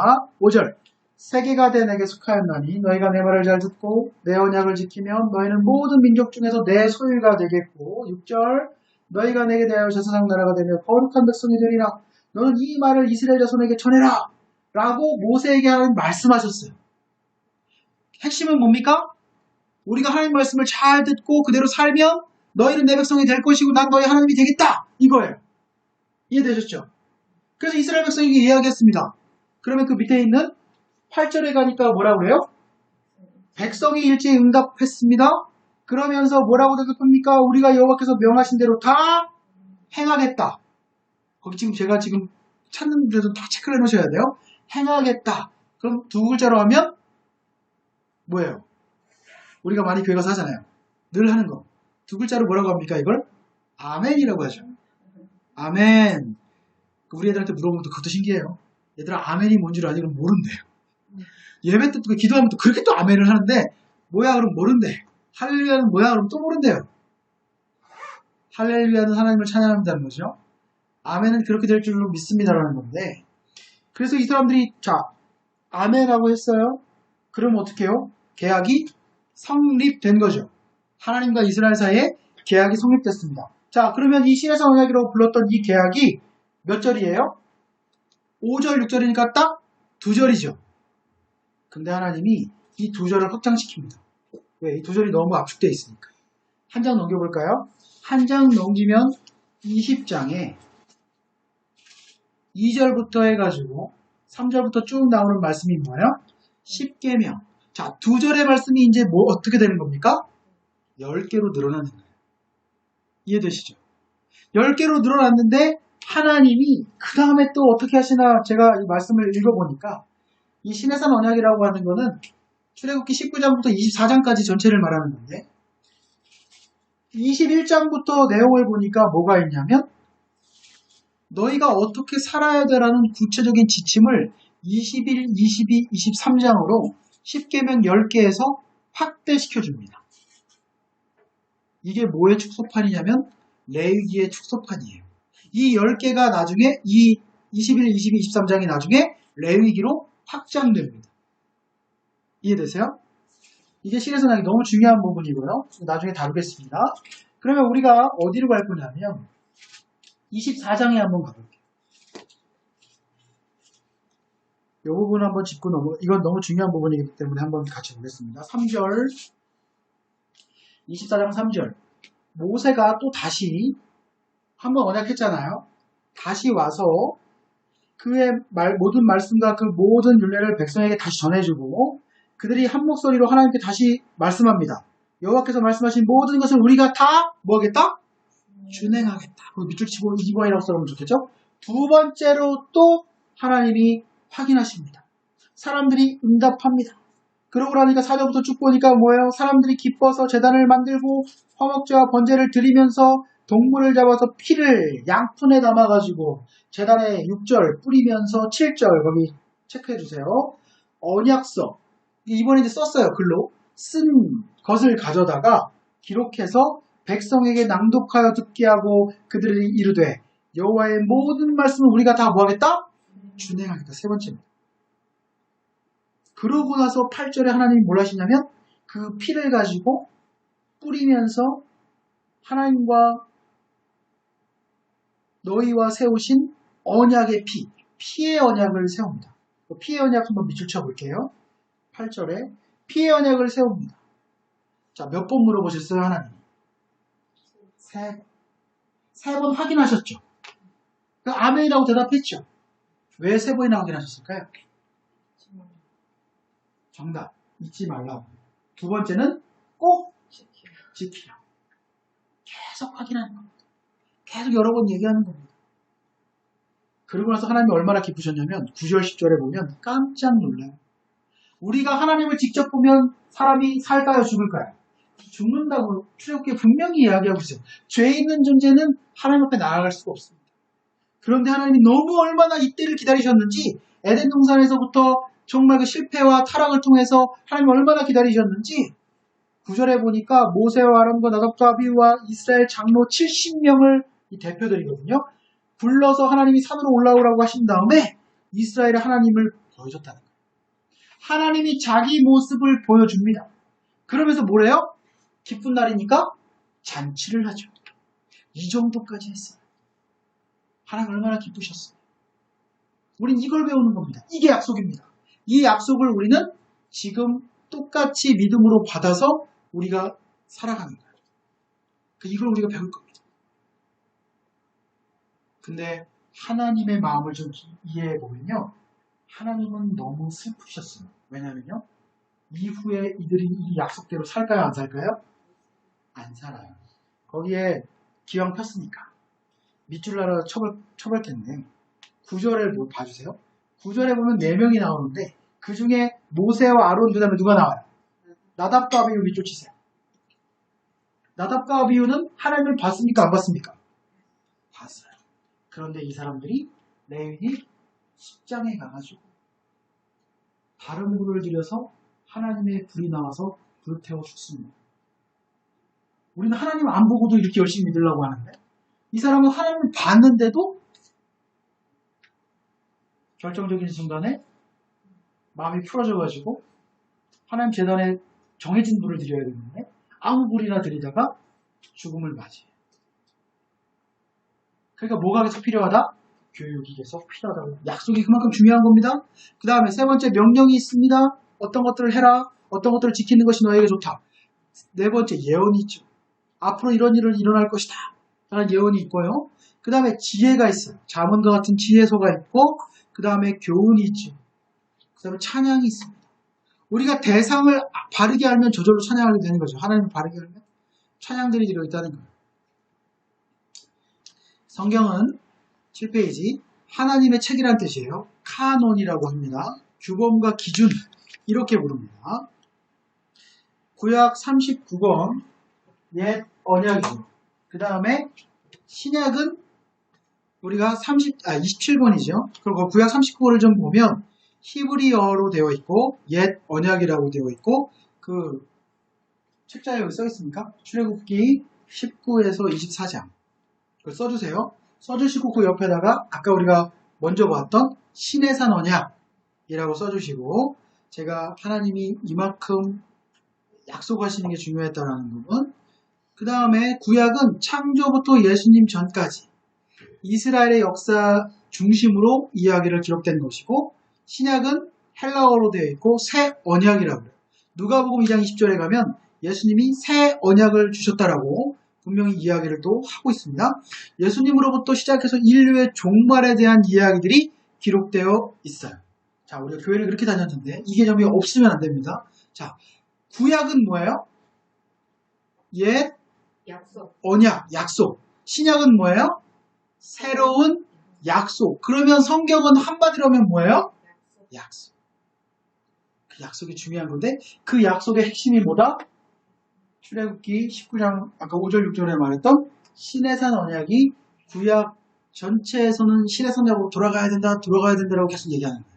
5절 세계가 돼 내게 속하였나니 너희가 내 말을 잘 듣고 내 언약을 지키면 너희는 모든 민족 중에서 내 소유가 되겠고 6절 너희가 내게 대하여 제사장 나라가 되며 거룩한 백성이 되리라. 너는 이 말을 이스라엘 자손에게 전해라 라고 모세에게 하나님 말씀하셨어요. 핵심은 뭡니까? 우리가 하나님 말씀을 잘 듣고 그대로 살면 너희는 내 백성이 될 것이고 난 너희 하나님이 되겠다 이거예요. 이해되셨죠? 그래서 이스라엘 백성에게 이야기했습니다. 그러면 그 밑에 있는 8절에 가니까 뭐라고 그래요? 백성이 일제히 응답했습니다. 그러면서 뭐라고 대답합니까? 우리가 여호와께서 명하신 대로 다 행하겠다. 거기 제가 찾는 데도 다 체크를 해놓으셔야 돼요. 행하겠다. 그럼 두 글자로 하면 뭐예요? 우리가 많이 교회 가서 하잖아요. 늘 하는 거. 두 글자로 뭐라고 합니까? 이걸? 아멘이라고 하죠. 아멘. 우리 애들한테 물어보면 또 그것도 신기해요. 얘들아 아멘이 뭔 줄 아니? 그럼 모른대요. 예배 때 또 기도하면 또 그렇게 또 아멘을 하는데 뭐야 그럼 모른대. 할렐루야는 뭐야 그럼 또 모른대요. 할렐루야는 하나님을 찬양한다는 거죠. 아멘은 그렇게 될 줄로 믿습니다라는 건데 그래서 이 사람들이 자 아멘하고 했어요. 그럼 어떻게 해요? 계약이 성립된 거죠. 하나님과 이스라엘 사이에 계약이 성립됐습니다. 자 그러면 이 시내산 언약이라고 불렀던 이 계약이 몇 절이에요? 5절 6절이니까 딱 2절이죠. 근데 하나님이 이 2절을 확장시킵니다. 왜? 이 2절이 너무 압축되어 있으니까. 한 장 넘겨볼까요? 한 장 넘기면 20장에 2절부터 해가지고 3절부터 쭉 나오는 말씀이 뭐예요? 10계명. 자, 2절의 말씀이 이제 어떻게 되는 겁니까? 10개로 늘어나는 거예요. 이해되시죠? 10개로 늘어났는데 하나님이 그 다음에 또 어떻게 하시나 제가 이 말씀을 읽어보니까 이 시내산 언약이라고 하는 거는 출애굽기 19장부터 24장까지 전체를 말하는 건데 21장부터 내용을 보니까 뭐가 있냐면 너희가 어떻게 살아야 되라는 구체적인 지침을 21, 22, 23장으로 10계명 10개에서 확대시켜줍니다. 이게 뭐의 축소판이냐면 레위기의 축소판이에요. 이 10개가 나중에 이 21, 22, 23장이 나중에 레위기로 확장됩니다. 이해되세요? 이게 시내산 언약이 너무 중요한 부분이고요. 나중에 다루겠습니다. 그러면 우리가 어디로 갈 거냐면 24장에 한번 가볼게요. 이 부분 한번 짚고 이건 너무 중요한 부분이기 때문에 한번 같이 보겠습니다. 3절 24장 3절 모세가 또 다시 한번 언약했잖아요. 다시 와서 그의 모든 말씀과 그 모든 율례를 백성에게 다시 전해주고 그들이 한 목소리로 하나님께 다시 말씀합니다. 여호와께서 말씀하신 모든 것을 우리가 다 뭐하겠다? 준행하겠다. 밑줄 치고 2번이라고 써보면 좋겠죠? 두 번째로 또 하나님이 확인하십니다. 사람들이 응답합니다. 그러고 나니까 4절부터 쭉 보니까 뭐예요? 사람들이 기뻐서 제단을 만들고 화목제와 번제를 드리면서 동물을 잡아서 피를 양푼에 담아가지고 제단에 6절 뿌리면서 7절 거기 체크해주세요. 언약서 이번에 이제 썼어요. 글로 쓴 것을 가져다가 기록해서 백성에게 낭독하여 듣게 하고 그들이 이르되 여호와의 모든 말씀을 우리가 다 뭐하겠다? 준행하겠다. 세 번째입니다. 그러고 나서 8절에 하나님이 뭘 하시냐면 그 피를 가지고 뿌리면서 하나님과 너희와 세우신 언약의 피의 언약을 세웁니다. 피의 언약 한번 밑줄 쳐볼게요. 8절에 피의 언약을 세웁니다. 자, 몇 번 물어보셨어요, 하나님? 세 번 확인하셨죠? 그 아멘이라고 대답했죠? 왜 세 번이나 확인하셨을까요? 정답, 잊지 말라고. 두 번째는 꼭 지키라. 계속 확인하는 겁니다. 계속 여러 번 얘기하는 겁니다. 그러고 나서 하나님이 얼마나 기쁘셨냐면 9절, 10절에 보면 깜짝 놀라요. 우리가 하나님을 직접 보면 사람이 살까요, 죽을까요? 죽는다고 출애굽기에 분명히 이야기하고 있어요. 죄 있는 존재는 하나님 앞에 나아갈 수가 없습니다. 그런데 하나님이 너무 얼마나 이때를 기다리셨는지 에덴 동산에서부터 정말 그 실패와 타락을 통해서 하나님이 얼마나 기다리셨는지 9절에 보니까 모세와 아론과 나답과 아비후와 이스라엘 장로 70명을 이 대표들이거든요. 불러서 하나님이 산으로 올라오라고 하신 다음에 이스라엘의 하나님을 보여줬다는 거예요. 하나님이 자기 모습을 보여줍니다. 그러면서 뭐래요? 기쁜 날이니까 잔치를 하죠. 이 정도까지 했어요. 하나님 얼마나 기쁘셨어요. 우린 이걸 배우는 겁니다. 이게 약속입니다. 이 약속을 우리는 지금 똑같이 믿음으로 받아서 우리가 살아가는 거예요. 이걸 우리가 배울 겁니다. 근데 하나님의 마음을 좀 이해해 보면요. 하나님은 너무 슬프셨어요. 왜냐면요. 이후에 이들이 이 약속대로 살까요? 안 살까요? 안 살아요. 거기에 기왕 폈으니까. 밑줄 나라 쳐볼겠네. 9절을 봐주세요. 9절에 보면 4명이 나오는데 그 중에 모세와 아론 그 다음에 누가 나와요? 나답과 아비후 밑줄 치세요. 나답과 아비후는 하나님을 봤습니까? 안 봤습니까? 봤어요. 그런데 이 사람들이 레위기 10장에 가가지고 다른 불을 들여서 하나님의 불이 나와서 불태워 죽습니다. 우리는 하나님 안 보고도 이렇게 열심히 믿으려고 하는데 이 사람은 하나님을 봤는데도 결정적인 순간에 마음이 풀어져가지고 하나님 재단에 정해진 불을 드려야 되는데 아무 불이나 드리다가 죽음을 맞이해요. 그러니까 뭐가 계속 필요하다? 교육이 계속 필요하다고. 약속이 그만큼 중요한 겁니다. 그 다음에 세 번째 명령이 있습니다. 어떤 것들을 해라. 어떤 것들을 지키는 것이 너에게 좋다. 네 번째 예언이 있죠. 앞으로 이런 일은 일어날 것이다. 라는 예언이 있고요. 그 다음에 지혜가 있어요. 자문과 같은 지혜서가 있고 그 다음에 교훈이 있죠. 그 다음에 찬양이 있습니다. 우리가 대상을 바르게 알면 저절로 찬양하게 되는 거죠. 하나님을 바르게 알면 찬양들이 들어있다는 거예요. 성경은 7페이지 하나님의 책이란 뜻이에요. 카논이라고 합니다. 규범과 기준 이렇게 부릅니다. 구약 39권 옛 언약이죠. 그 다음에 신약은 우리가 27권이죠. 그리고 구약 39권을 좀 보면 히브리어로 되어 있고 옛 언약이라고 되어 있고 그 책자에 여기 써 있습니까? 출애굽기 19에서 24장 그걸 써주세요. 써주시고 그 옆에다가 아까 우리가 먼저 봤던 시내산 언약이라고 써주시고 제가 하나님이 이만큼 약속하시는 게 중요했다라는 부분. 그 다음에 구약은 창조부터 예수님 전까지 이스라엘의 역사 중심으로 이야기를 기록된 것이고 신약은 헬라어로 되어 있고 새 언약이라고 해요. 누가복음 2장 20절에 가면 예수님이 새 언약을 주셨다라고 분명히 이야기를 또 하고 있습니다. 예수님으로부터 시작해서 인류의 종말에 대한 이야기들이 기록되어 있어요. 자, 우리가 교회를 그렇게 다녔는데 이 개념이 없으면 안 됩니다. 자, 구약은 뭐예요? 옛, 약속. 언약, 약속. 신약은 뭐예요? 새로운 약속. 그러면 성경은 한마디로 하면 뭐예요? 약속. 약속. 그 약속이 중요한 건데 그 약속의 핵심이 뭐다? 출애굽기 19장 아까 5절 6절에 말했던 시내산 언약이 구약 전체에서는 시내산 언약으로 돌아가야 된다라고 계속 얘기하는 거예요.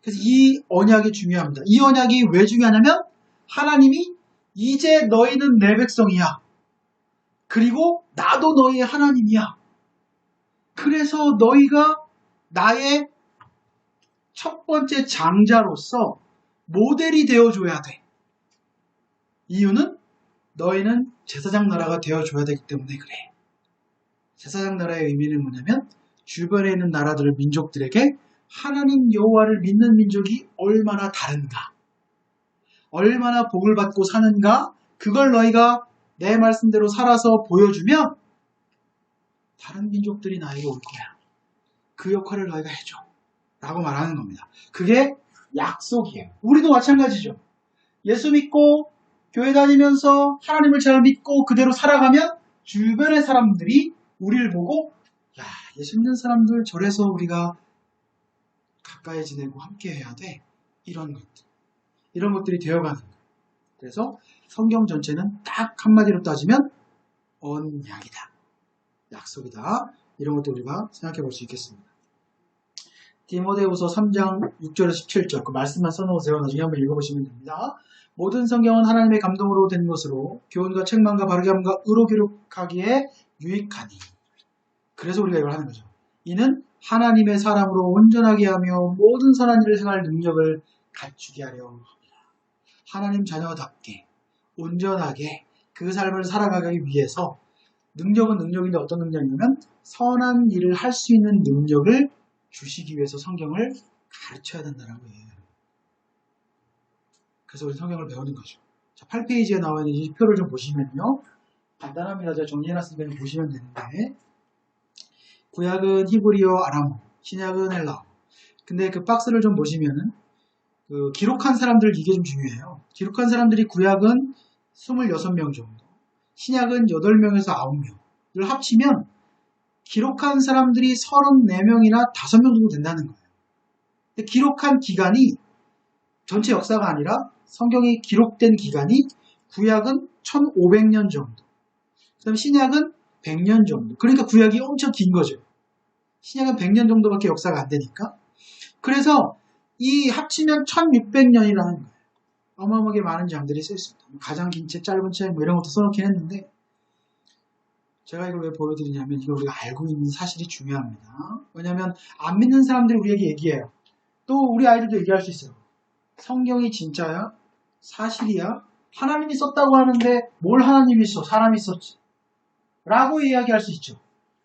그래서 이 언약이 중요합니다. 이 언약이 왜 중요하냐면 하나님이 이제 너희는 내 백성이야. 그리고 나도 너희의 하나님이야. 그래서 너희가 나의 첫 번째 장자로서 모델이 되어줘야 돼. 이유는 너희는 제사장 나라가 되어줘야 되기 때문에 그래. 제사장 나라의 의미는 뭐냐면 주변에 있는 나라들 민족들에게 하나님 여호와를 믿는 민족이 얼마나 다른가, 얼마나 복을 받고 사는가, 그걸 너희가 내 말씀대로 살아서 보여주면 다른 민족들이 나에게 올 거야. 그 역할을 너희가 해줘. 라고 말하는 겁니다. 그게 약속이에요. 우리도 마찬가지죠. 예수 믿고 교회 다니면서 하나님을 잘 믿고 그대로 살아가면 주변의 사람들이 우리를 보고 야, 예수 믿는 사람들 저래서 우리가 가까이 지내고 함께 해야 돼. 이런 것들이 되어가는 거예요. 그래서 성경 전체는 딱 한마디로 따지면 언약이다. 약속이다. 이런 것도 우리가 생각해 볼 수 있겠습니다. 디모데후서 3장 6절에서 17절 그 말씀만 써놓으세요. 나중에 한번 읽어보시면 됩니다. 모든 성경은 하나님의 감동으로 된 것으로 교훈과 책망과 바르게 함과 의로 기록하기에 유익하니. 그래서 우리가 이걸 하는 거죠. 이는 하나님의 사람으로 온전하게 하며 모든 선한 일을 행할 능력을 갖추게 하려 합니다. 하나님 자녀답게 온전하게 그 삶을 살아가기 위해서 능력은 능력인데 어떤 능력이냐면 선한 일을 할 수 있는 능력을 주시기 위해서 성경을 가르쳐야 된다는 거예요. 그래서 우리 성경을 배우는 거죠. 자, 8페이지에 나와 있는 이 표를 좀 보시면요. 간단합니다. 제가 정리해놨으니까 보시면 되는데 구약은 히브리어 아람어, 신약은 헬라어. 근데 그 박스를 좀 보시면은 그 기록한 사람들 이게 좀 중요해요. 기록한 사람들이 구약은 26명 정도, 신약은 8명에서 9명을 합치면 기록한 사람들이 34명이나 5명 정도 된다는 거예요. 근데 기록한 기간이 전체 역사가 아니라 성경이 기록된 기간이 구약은 1500년 정도, 그 다음에 신약은 100년 정도. 그러니까 구약이 엄청 긴 거죠. 신약은 100년 정도밖에 역사가 안 되니까. 그래서 이 합치면 1600년이라는 거예요. 어마어마하게 많은 장들이 써 있습니다. 가장 긴 책, 짧은 책, 뭐 이런 것도 써놓긴 했는데, 제가 이걸 왜 보여드리냐면, 이걸 우리가 알고 있는 사실이 중요합니다. 왜냐면, 안 믿는 사람들이 우리에게 얘기해요. 또 우리 아이들도 얘기할 수 있어요. 성경이 진짜야? 사실이야? 하나님이 썼다고 하는데, 뭘 하나님이 써? 사람이 썼지. 라고 이야기할 수 있죠.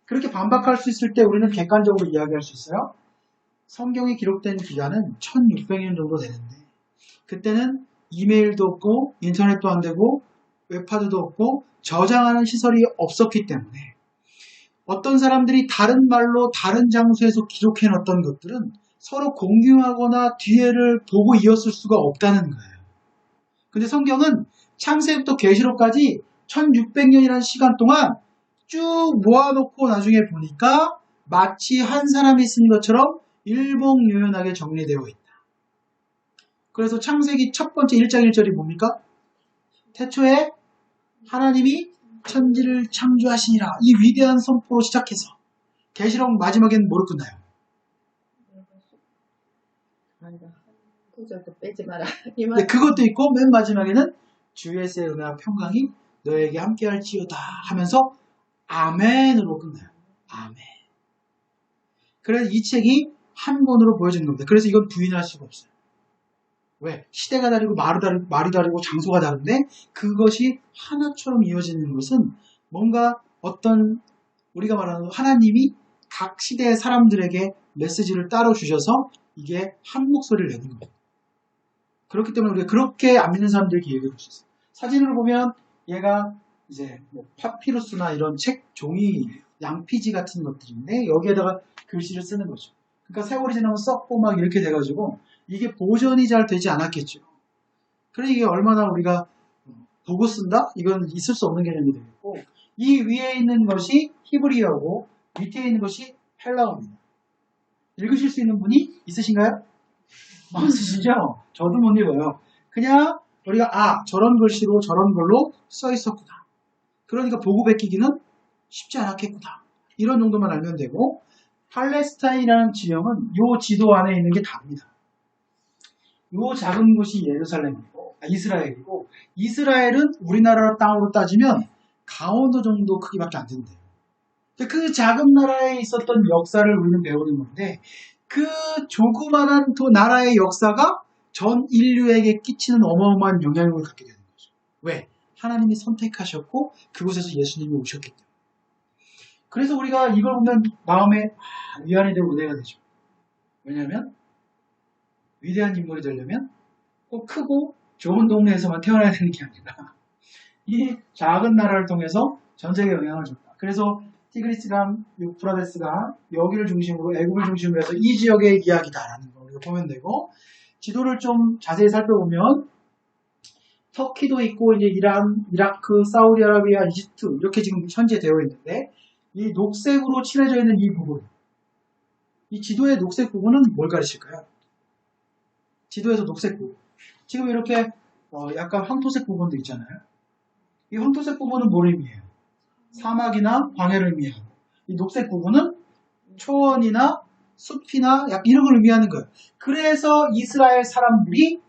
그렇게 반박할 수 있을 때 우리는 객관적으로 이야기할 수 있어요. 성경이 기록된 기간은 1600년 정도 되는데, 그때는 이메일도 없고 인터넷도 안 되고 웹하드도 없고 저장하는 시설이 없었기 때문에 어떤 사람들이 다른 말로 다른 장소에서 기록해 놨던 것들은 서로 공유하거나 뒤에를 보고 이었을 수가 없다는 거예요. 근데 성경은 창세부터 계시록까지 1600년이라는 시간 동안 쭉 모아놓고 나중에 보니까 마치 한 사람이 쓴 것처럼 일목요연하게 정리되어 있다. 그래서 창세기 첫 번째 1장 1절이 뭡니까? 태초에 하나님이 천지를 창조하시니라. 이 위대한 선포로 시작해서 계시록 마지막에는 뭐로 끝나요? 아니다. 구절도 빼지 마라. 이 네, 말. 그것도 있고 맨 마지막에는 주 예수의 은혜와 평강이 너에게 함께할지어다 하면서 아멘으로 끝나요. 아멘. 그래서 이 책이 한 권으로 보여지는 겁니다. 그래서 이건 부인할 수가 없어요. 왜? 시대가 다르고 말이 다르고 장소가 다른데 그것이 하나처럼 이어지는 것은 뭔가 어떤 우리가 말하는 하나님이 각 시대의 사람들에게 메시지를 따로 주셔서 이게 한 목소리를 내는 겁니다. 그렇기 때문에 우리가 그렇게 안 믿는 사람들에게 얘기해 볼 수 있어요. 사진으로 보면 얘가 이제 뭐 파피루스나 이런 책 종이 양피지 같은 것들인데 여기에다가 글씨를 쓰는 거죠. 그러니까 세월이 지나면 썩고 막 이렇게 돼가지고 이게 보존이 잘 되지 않았겠죠. 그러니 이게 얼마나 우리가 보고 쓴다? 이건 있을 수 없는 개념이 되겠고, 이 위에 있는 것이 히브리어고 밑에 있는 것이 헬라어입니다. 읽으실 수 있는 분이 있으신가요? 없으시죠? 저도 못 읽어요. 그냥 우리가 저런 글씨로 저런 걸로 써 있었구나. 그러니까 보고 베끼기는 쉽지 않았겠구나. 이런 정도만 알면 되고, 팔레스타인이라는 지형은 요 지도 안에 있는 게 답니다. 요 작은 곳이 예루살렘이고 이스라엘이고, 이스라엘은 우리나라 땅으로 따지면 강원도 정도 크기밖에 안 된대요. 그 작은 나라에 있었던 역사를 우리는 배우는 건데, 그 조그만한 나라의 역사가 전 인류에게 끼치는 어마어마한 영향력을 갖게 되는 거죠. 왜? 하나님이 선택하셨고 그곳에서 예수님이 오셨기 때문에. 그래서 우리가 이걸 보면 마음에 위안이 되고 은혜가 되죠. 왜냐하면 위대한 인물이 되려면 꼭 크고 좋은 동네에서만 태어나야 되는 게 아니라 이 작은 나라를 통해서 전 세계에 영향을 줬다. 그래서 티그리스강, 유프라데스강 여기를 중심으로 애굽을 중심으로 해서 이 지역의 이야기다라는 걸 우리가 보면 되고, 지도를 좀 자세히 살펴보면 터키도 있고 이제 이란, 이라크, 사우디아라비아, 이집트 이렇게 지금 현재 되어 있는데, 이 녹색으로 칠해져 있는 이 부분, 이 지도의 녹색 부분은 뭘 가르칠까요? 지도에서 녹색 부분, 지금 이렇게 약간 황토색 부분도 있잖아요. 이 황토색 부분은 뭘 의미해요? 사막이나 광야를 의미하고, 이 녹색 부분은 초원이나 숲이나 약 이런 걸 의미하는 거예요. 그래서 이스라엘 사람들이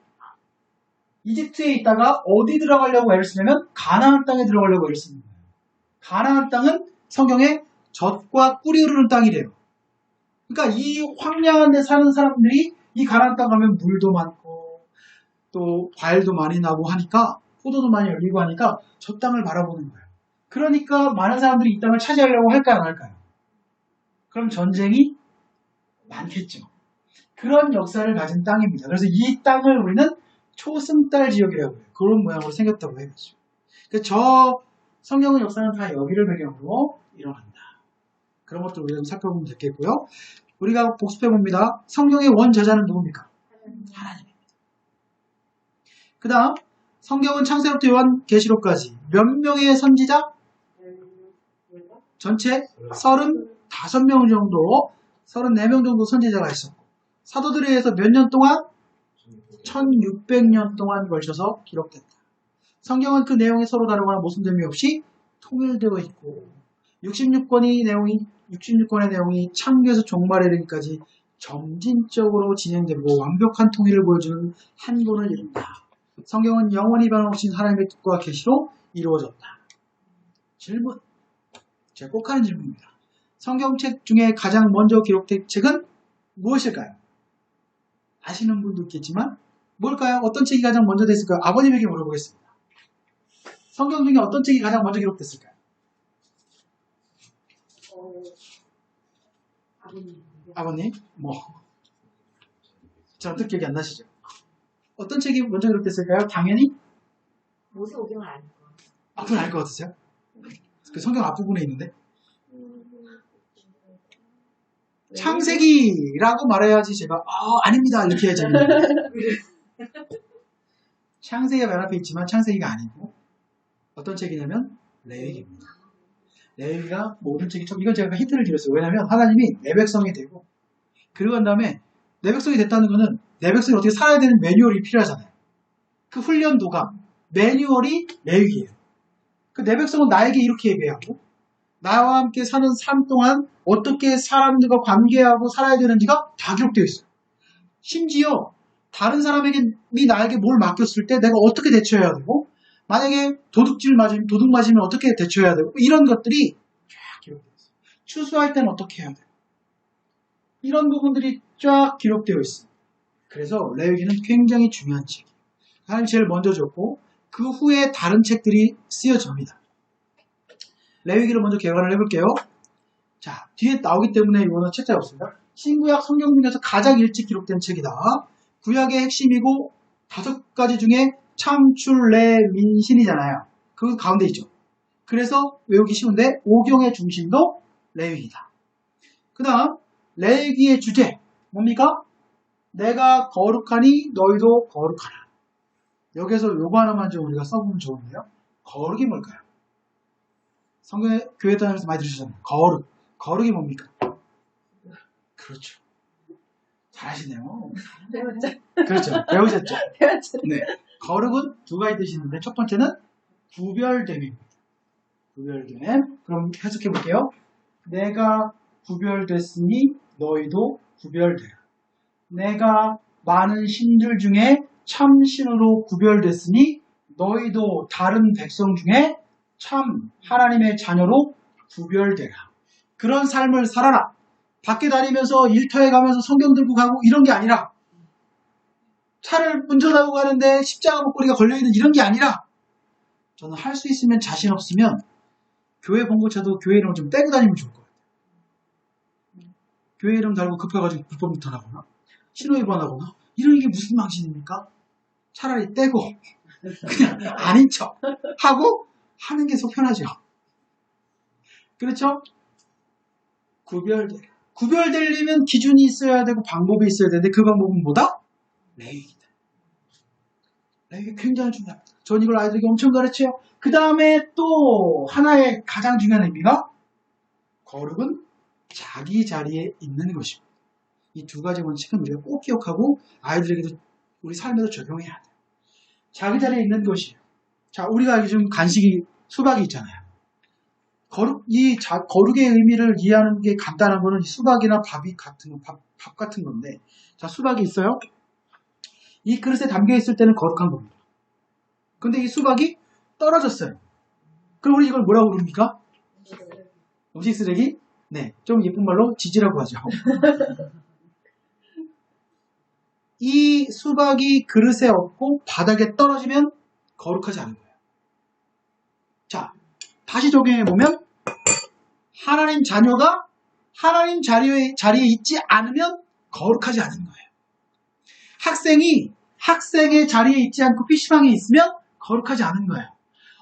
이집트에 있다가 어디 들어가려고 애를 쓰냐면 가나안 땅에 들어가려고 애를 쓰는 거예요. 가나안 땅은 성경에 젖과 꿀이 흐르는 땅이래요. 그러니까 이 황량한 데 사는 사람들이 이 가나안 땅 가면 물도 많고 또 과일도 많이 나고 하니까, 포도도 많이 열리고 하니까 저 땅을 바라보는 거예요. 그러니까 많은 사람들이 이 땅을 차지하려고 할까요, 안 할까요? 그럼 전쟁이 많겠죠. 그런 역사를 가진 땅입니다. 그래서 이 땅을 우리는 초승달 지역이라고 해요. 그런 모양으로 생겼다고 해야죠. 저 성경의 역사는 다 여기를 배경으로 일어난다. 그런 것들 우리가 좀 살펴보면 되겠고요. 우리가 복습해봅니다. 성경의 원저자는 누굽니까? 하나님입니다. 그 다음 성경은 창세로부터 요한계시록까지 몇 명의 선지자? 전체 35명 정도, 34명 정도 선지자가 있었고, 사도들에 의해서 몇 년 동안? 1600년 동안 걸쳐서 기록됐다. 성경은 그 내용이 서로 다르거나 모순됨이 없이 통일되어 있고, 66권의 내용이 창조에서 종말에 이르기까지 점진적으로 진행되고 완벽한 통일을 보여주는 한 권을 이룬다. 성경은 영원히 변함없이 하나님의 뜻과 계시로 이루어졌다. 질문. 제가 꼭 하는 질문입니다. 성경책 중에 가장 먼저 기록된 책은 무엇일까요? 아시는 분도 있겠지만 뭘까요? 어떤 책이 가장 먼저 됐을까요? 아버님에게 물어보겠습니다. 성경 중에 어떤 책이 가장 먼저 기록됐을까요? 아버님? 저한테 기억이 안 나시죠? 어떤 책이 먼저 기록됐을까요? 당연히? 모세오경을 알 거예요. 그건 알 것 같으세요? 그 성경 앞부분에 있는데? 창세기라고 말해야지 제가 아닙니다 이렇게 해야지. 창세기가 맨 앞에 있지만 창세기가 아니고 어떤 책이냐면 레위기입니다. 레위기가 모든 책이 이건 제가 힌트를 드렸어요. 왜냐하면 하나님이 내 백성이 되고, 그러고 난 다음에 내 백성이 됐다는 거는 내 백성이 어떻게 살아야 되는 매뉴얼이 필요하잖아요. 그 훈련도가 매뉴얼이 레위기예요. 그 내 백성은 나에게 이렇게 예배하고 나와 함께 사는 삶 동안 어떻게 사람들과 관계하고 살아야 되는지가 다 기록되어 있어요. 심지어 다른 사람에게 나에게 뭘 맡겼을 때 내가 어떻게 대처해야 되고, 만약에 도둑 맞으면 어떻게 대처해야 되고, 이런 것들이 쫙 기록되어 있어요. 추수할 때는 어떻게 해야 되고, 이런 부분들이 쫙 기록되어 있어요. 그래서 레위기는 굉장히 중요한 책이에요. 하나님이 제일 먼저 줬고 그 후에 다른 책들이 쓰여집니다. 레위기를 먼저 개관을 해볼게요. 자, 뒤에 나오기 때문에 이거는 책자가 없습니다. 신구약 성경 중에서 가장 일찍 기록된 책이다. 구약의 핵심이고 5가지 중에 창출, 래, 민, 신이잖아요. 그 가운데 있죠. 그래서 외우기 쉬운데 오경의 중심도 레위기다. 그 다음 레위기의 주제, 뭡니까? 내가 거룩하니 너희도 거룩하라. 여기서 요거 하나만 좀 우리가 써보면 좋은데요. 거룩이 뭘까요? 성경에 교회 다니면서 많이 들으셨잖아요. 거룩. 거룩이 뭡니까? 그렇죠. 잘하시네요. 배웠죠? 그렇죠. 배우셨죠? 배웠죠? 네. 거룩은 두 가지 뜻이 있는데 첫 번째는 구별됨입니다. 구별됨. 그럼 해석해 볼게요. 내가 구별됐으니 너희도 구별되라. 내가 많은 신들 중에 참신으로 구별됐으니 너희도 다른 백성 중에 참 하나님의 자녀로 구별되라. 그런 삶을 살아라. 밖에 다니면서 일터에 가면서 성경 들고 가고 이런 게 아니라 차를 운전하고 가는데 십자가 목걸이가 걸려있는 이런 게 아니라 저는 할 수 있으면 자신 없으면 교회 봉고차도 교회 이름을 좀 떼고 다니면 좋을 것 같아요. 교회 이름 달고 급해가지고 불법 유턴하거나 신호위반하거나 이런 게 무슨 망신입니까? 차라리 떼고 그냥 아닌 척 하고 하는 게 속 편하죠. 그렇죠? 구별되려면 기준이 있어야 되고 방법이 있어야 되는데 그 방법은 뭐다? 레위기다. 레위기 굉장히 중요합니다. 전 이걸 아이들에게 엄청 가르쳐요. 그 다음에 또 하나의 가장 중요한 의미가 거룩은 자기 자리에 있는 것입니다. 이 두 가지 원칙은 우리가 꼭 기억하고 아이들에게도 우리 삶에서 적용해야 돼요. 자기 자리에 있는 것이에요. 자, 우리가 요즘 간식이 수박이 있잖아요. 거룩의 의미를 이해하는 게 간단한 거는 수박이나 밥 같은 건데, 자, 수박이 있어요. 이 그릇에 담겨 있을 때는 거룩한 겁니다. 근데 이 수박이 떨어졌어요. 그럼 우리 이걸 뭐라고 부릅니까? 음식 쓰레기? 네, 좀 예쁜 말로 지지라고 하죠. 이 수박이 그릇에 없고 바닥에 떨어지면 거룩하지 않은 거예요. 자, 다시 적용해보면 하나님 자녀가 하나님 자리에 있지 않으면 거룩하지 않은 거예요. 학생이 학생의 자리에 있지 않고 PC방에 있으면 거룩하지 않은 거예요.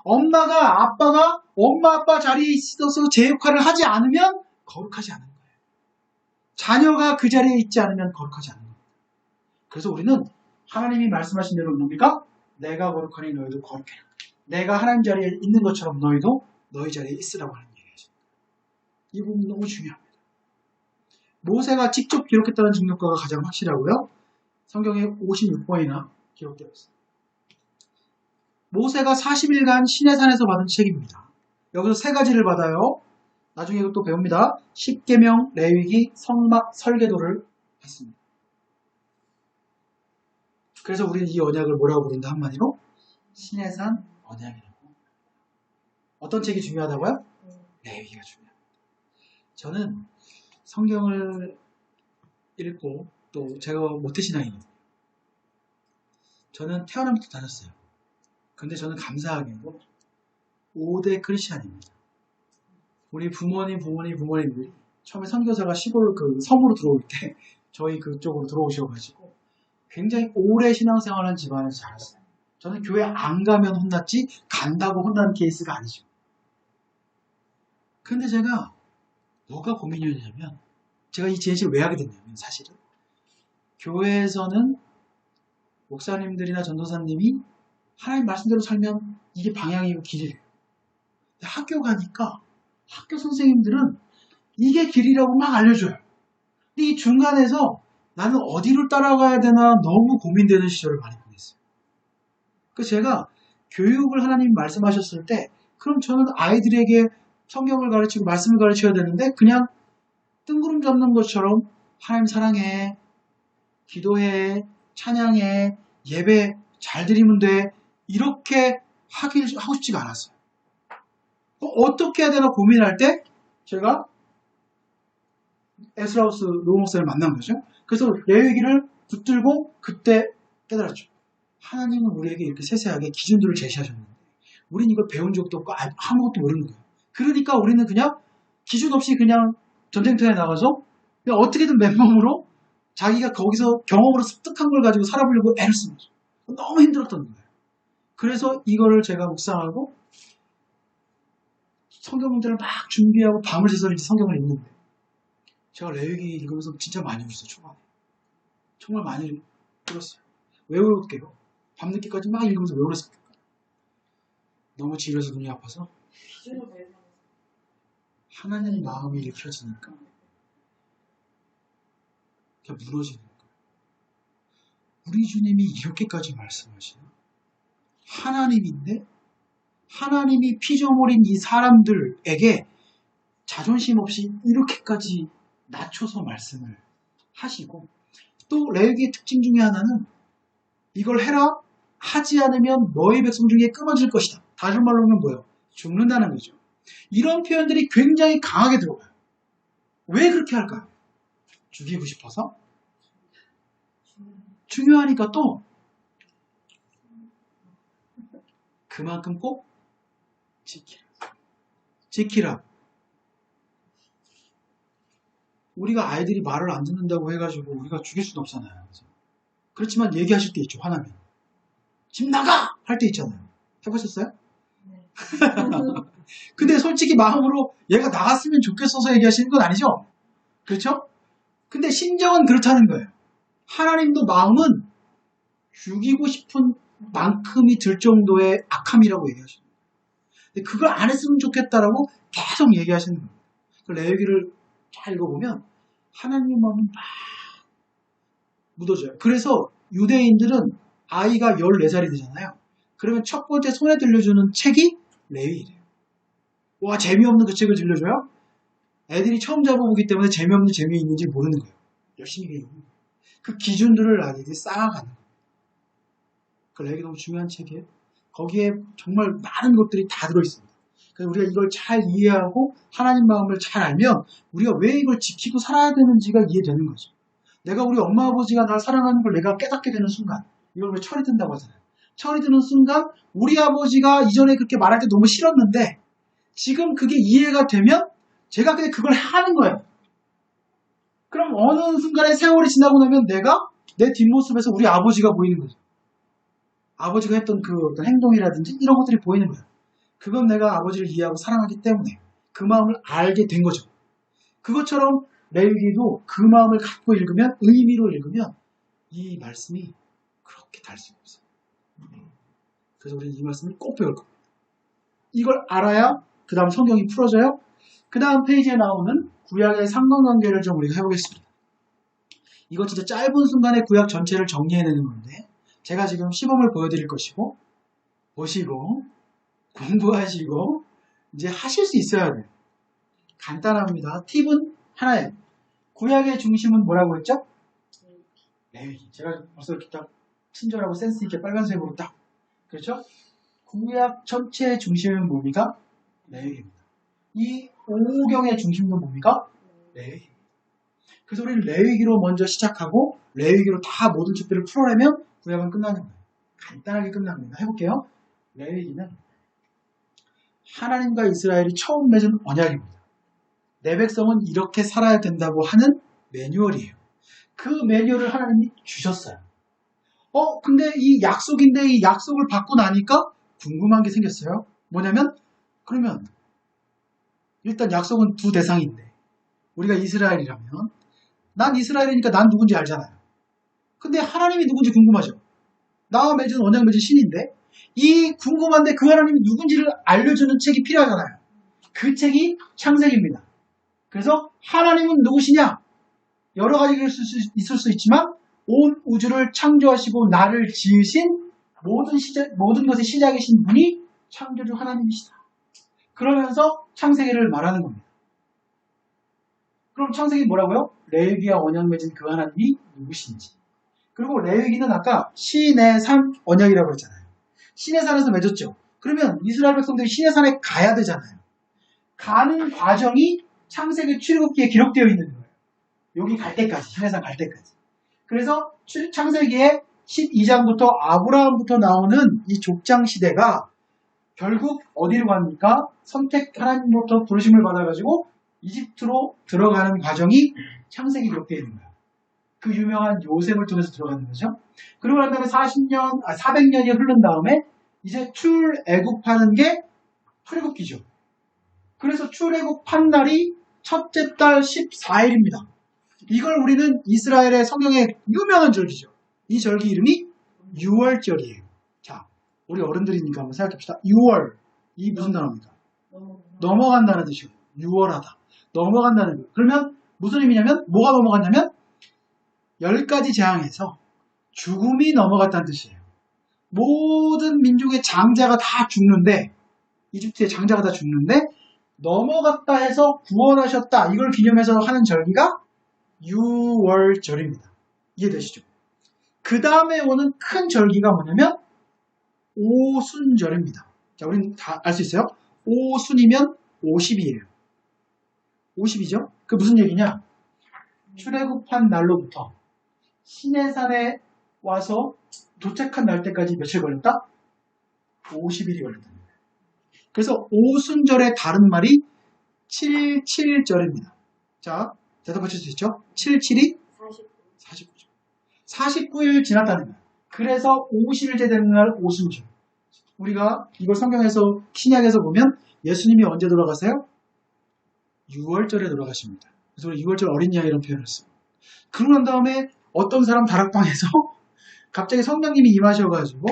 아빠가 엄마 아빠 자리에 있어서 제 역할을 하지 않으면 거룩하지 않은 거예요. 자녀가 그 자리에 있지 않으면 거룩하지 않은 거예요. 그래서 우리는 하나님이 말씀하신 대로 뭡니까? 내가 거룩하니 너희도 거룩해라. 내가 하나님 자리에 있는 것처럼 너희도 너희 자리에 있으라고 하는 얘기죠. 이 부분이 너무 중요합니다. 모세가 직접 기록했다는 증거가 가장 확실하고요. 성경에 56번이나 기록되어 있습니다. 모세가 40일간 시내산에서 받은 책입니다. 여기서 세 가지를 받아요. 나중에 이것도 배웁니다. 십계명, 레위기, 성막, 설계도를 했습니다. 그래서 우리는 이 언약을 뭐라고 부른다 한마디로? 시내산 언약이라고. 어떤 책이 중요하다고요? 레위기가 중요합니다. 저는 성경을 읽고 또 제가 모태신앙이거든요. 저는 태어나부터 다녔어요. 근데 저는 감사하게도 5대 크리스찬입니다. 우리 부모님들이 처음에 선교사가 시골 그 섬으로 들어올 때 저희 그쪽으로 들어오셔가지고 굉장히 오래 신앙생활한 집안에서 자랐어요. 저는 교회 안 가면 혼났지 간다고 혼나는 케이스가 아니죠. 근데 제가 뭐가 고민이었냐면 제가 이 지혜식을 왜 하게 됐냐면 사실은 교회에서는 목사님들이나 전도사님이 하나님 말씀대로 살면 이게 방향이고 길이래요. 근데 학교 가니까 학교 선생님들은 이게 길이라고 막 알려줘요. 근데 이 중간에서 나는 어디로 따라가야 되나 너무 고민되는 시절을 많이 보냈어요. 그래서 제가 교육을 하나님 말씀하셨을 때 그럼 저는 아이들에게 성경을 가르치고 말씀을 가르쳐야 되는데 그냥 뜬구름 잡는 것처럼 하나님 사랑해, 기도해, 찬양해, 예배 잘 드리면 돼 이렇게 하고 싶지가 않았어요. 어떻게 해야 되나 고민할 때 제가 에스라우스 노 목사를 만난 거죠. 그래서 레위기를 붙들고 그때 깨달았죠. 하나님은 우리에게 이렇게 세세하게 기준들을 제시하셨는데 우리는 이걸 배운 적도 없고 아무것도 모르는 거예요. 그러니까 우리는 그냥 기준 없이 그냥 전쟁터에 나가서 그냥 어떻게든 맨몸으로 자기가 거기서 경험으로 습득한 걸 가지고 살아보려고 애를 쓴 거죠. 너무 힘들었던 거예요. 그래서 이거를 제가 묵상하고 성경 문제를 막 준비하고 밤을 새서 이제 성경을 읽는데 제가 레위기 읽으면서 진짜 많이 울었어요. 초반에. 정말 많이 들었어요. 왜 외울게요? 밤늦게까지 막 읽으면서 왜 그랬을까? 너무 지루해서 눈이 아파서 하나님 마음이 읽혀지니까 그냥 무너지는 거예요. 우리 주님이 이렇게까지 말씀하시나? 하나님인데 하나님이 피조물인 이 사람들에게 자존심 없이 이렇게까지 낮춰서 말씀을 하시고, 또 레위기의 특징 중에 하나는 이걸 해라, 하지 않으면 너희 백성 중에 끊어질 것이다. 다른 말로 하면 뭐예요? 죽는다는 거죠. 이런 표현들이 굉장히 강하게 들어가요. 왜 그렇게 할까요? 죽이고 싶어서? 중요하니까 또 그만큼 꼭 지키라. 우리가 아이들이 말을 안 듣는다고 해가지고 우리가 죽일 수는 없잖아요. 그렇지만 얘기하실 때 있죠. 화나면 집 나가! 할 때 있잖아요. 해보셨어요? 네. 근데 솔직히 마음으로 얘가 나갔으면 좋겠어서 얘기하시는 건 아니죠? 그렇죠? 근데 심정은 그렇다는 거예요. 하나님도 마음은 죽이고 싶은 만큼이 들 정도의 악함이라고 얘기하시는 거예요. 근데 그걸 안 했으면 좋겠다라고 계속 얘기하시는 거예요. 그 레위기를 잘 읽어보면 하나님의 마음이 막 묻어져요. 그래서 유대인들은 아이가 14살이 되잖아요. 그러면 첫 번째 손에 들려주는 책이 레위기래요. 와, 재미없는 그 책을 들려줘요? 애들이 처음 잡아보기 때문에 재미없는 재미있는지 모르는 거예요. 열심히 배우는 거예요. 그 기준들을 아이들이 쌓아가는 거예요. 그 레위기 너무 중요한 책이에요. 거기에 정말 많은 것들이 다 들어있습니다. 그래서 우리가 이걸 잘 이해하고 하나님 마음을 잘 알면 우리가 왜 이걸 지키고 살아야 되는지가 이해되는 거죠. 내가 우리 엄마 아버지가 날 사랑하는 걸 내가 깨닫게 되는 순간, 이걸 왜 철이 든다고 하잖아요. 철이 드는 순간 우리 아버지가 이전에 그렇게 말할 때 너무 싫었는데 지금 그게 이해가 되면 제가 그냥 그걸 하는 거예요. 그럼 어느 순간에 세월이 지나고 나면 내가 내 뒷모습에서 우리 아버지가 보이는 거죠. 아버지가 했던 그 어떤 행동이라든지 이런 것들이 보이는 거예요. 그건 내가 아버지를 이해하고 사랑하기 때문에 그 마음을 알게 된 거죠. 그것처럼 레위기도 그 마음을 갖고 읽으면, 의미로 읽으면 이 말씀이 그렇게 달 수가 없어요. 그래서 우리는 이 말씀을 꼭 배울 겁니다. 이걸 알아야 그 다음 성경이 풀어져요. 그 다음 페이지에 나오는 구약의 상관관계를 좀 우리가 해보겠습니다. 이거 진짜 짧은 순간에 구약 전체를 정리해내는 건데 제가 지금 시범을 보여드릴 것이고 보시고 공부하시고 이제 하실 수 있어야 돼요. 간단합니다. 팁은 하나예요. 구약의 중심은 뭐라고 했죠? 레위기. 제가 벌써 이렇게 딱 친절하고 센스 있게 빨간색으로 딱, 그렇죠? 구약 전체의 중심은 뭡니까? 레위기입니다. 이 오경의 중심도 뭡니까? 레위기. 그래서 우리는 레위기로 먼저 시작하고 레위기로 다 모든 책들을 풀어내면 구약은 끝나는 거예요. 간단하게 끝납니다. 해볼게요. 레위기는 하나님과 이스라엘이 처음 맺은 언약입니다. 내 백성은 이렇게 살아야 된다고 하는 매뉴얼이에요. 그 매뉴얼을 하나님이 주셨어요. 근데 이 약속인데 이 약속을 받고 나니까 궁금한 게 생겼어요. 뭐냐면 그러면 일단 약속은 두 대상인데 우리가 이스라엘이라면 난 이스라엘이니까 난 누군지 알잖아요. 근데 하나님이 누군지 궁금하죠. 나와 맺은 언약 맺은 신인데 이 궁금한데 그 하나님이 누군지를 알려주는 책이 필요하잖아요. 그 책이 창세기입니다. 그래서 하나님은 누구시냐? 여러 가지가 있을 수 있지만 온 우주를 창조하시고 나를 지으신 모든 것의 시작이신 분이 창조주 하나님이시다. 그러면서 창세기를 말하는 겁니다. 그럼 창세기 뭐라고요? 레위기와 언약 맺은 그 하나님이 누구신지. 그리고 레위기는 아까 시내 산 언약이라고 했잖아요. 시내 산에서 맺었죠. 그러면 이스라엘 백성들이 시내 산에 가야 되잖아요. 가는 과정이 창세기 출애굽기에 기록되어 있는 거예요. 여기 갈 때까지, 시내 산 갈 때까지. 그래서 창세기의 12장부터 아브라함부터 나오는 이 족장 시대가 결국 어디로 갑니까? 하나님부터 부르심을 받아가지고 이집트로 들어가는 과정이 창세기 기록되어 있는 거예요. 그 유명한 요셉을 통해서 들어가는 거죠. 그러고 난 다음에 400년이 흐른 다음에 이제 출애굽하는 게 출애굽기죠. 그래서 출애굽한 날이 첫째 달 14일입니다. 이걸 우리는 이스라엘의 성경의 유명한 절기죠. 이 절기 이름이 유월절이에요. 자, 우리 어른들이니까 한번 생각해봅시다. 유월, 이 무슨 단어입니까? 넘어간다는 뜻이에요. 유월하다. 넘어간다는 거. 그러면 무슨 의미냐면 뭐가 넘어간다면 10가지 재앙에서 죽음이 넘어갔다는 뜻이에요. 모든 민족의 장자가 다 죽는데 이집트의 장자가 다 죽는데 넘어갔다 해서 구원하셨다. 이걸 기념해서 하는 절기가 유월절입니다. 이해되시죠? 그 다음에 오는 큰 절기가 뭐냐면 오순절입니다. 자, 우리는 다 알 수 있어요? 오순이면 50이에요. 50이죠? 그 무슨 얘기냐? 출애굽한 날로부터 시내산에 와서 도착한 날 때까지 며칠 걸렸다? 50일이 걸렸답니다. 그래서 오순절의 다른 말이 77절입니다. 자, 대답하실 수 있죠? 77이 49죠. 49일 지났다는 거예요. 그래서 50일째 되는 날 오순절. 우리가 이걸 성경에서 신약에서 보면 예수님이 언제 돌아가세요? 6월절에 돌아가십니다. 그래서 우리 6월절 어린 양 이런 표현을 했어요. 그러고 난 다음에 어떤 사람 다락방에서 갑자기 성령님이 임하셔가지고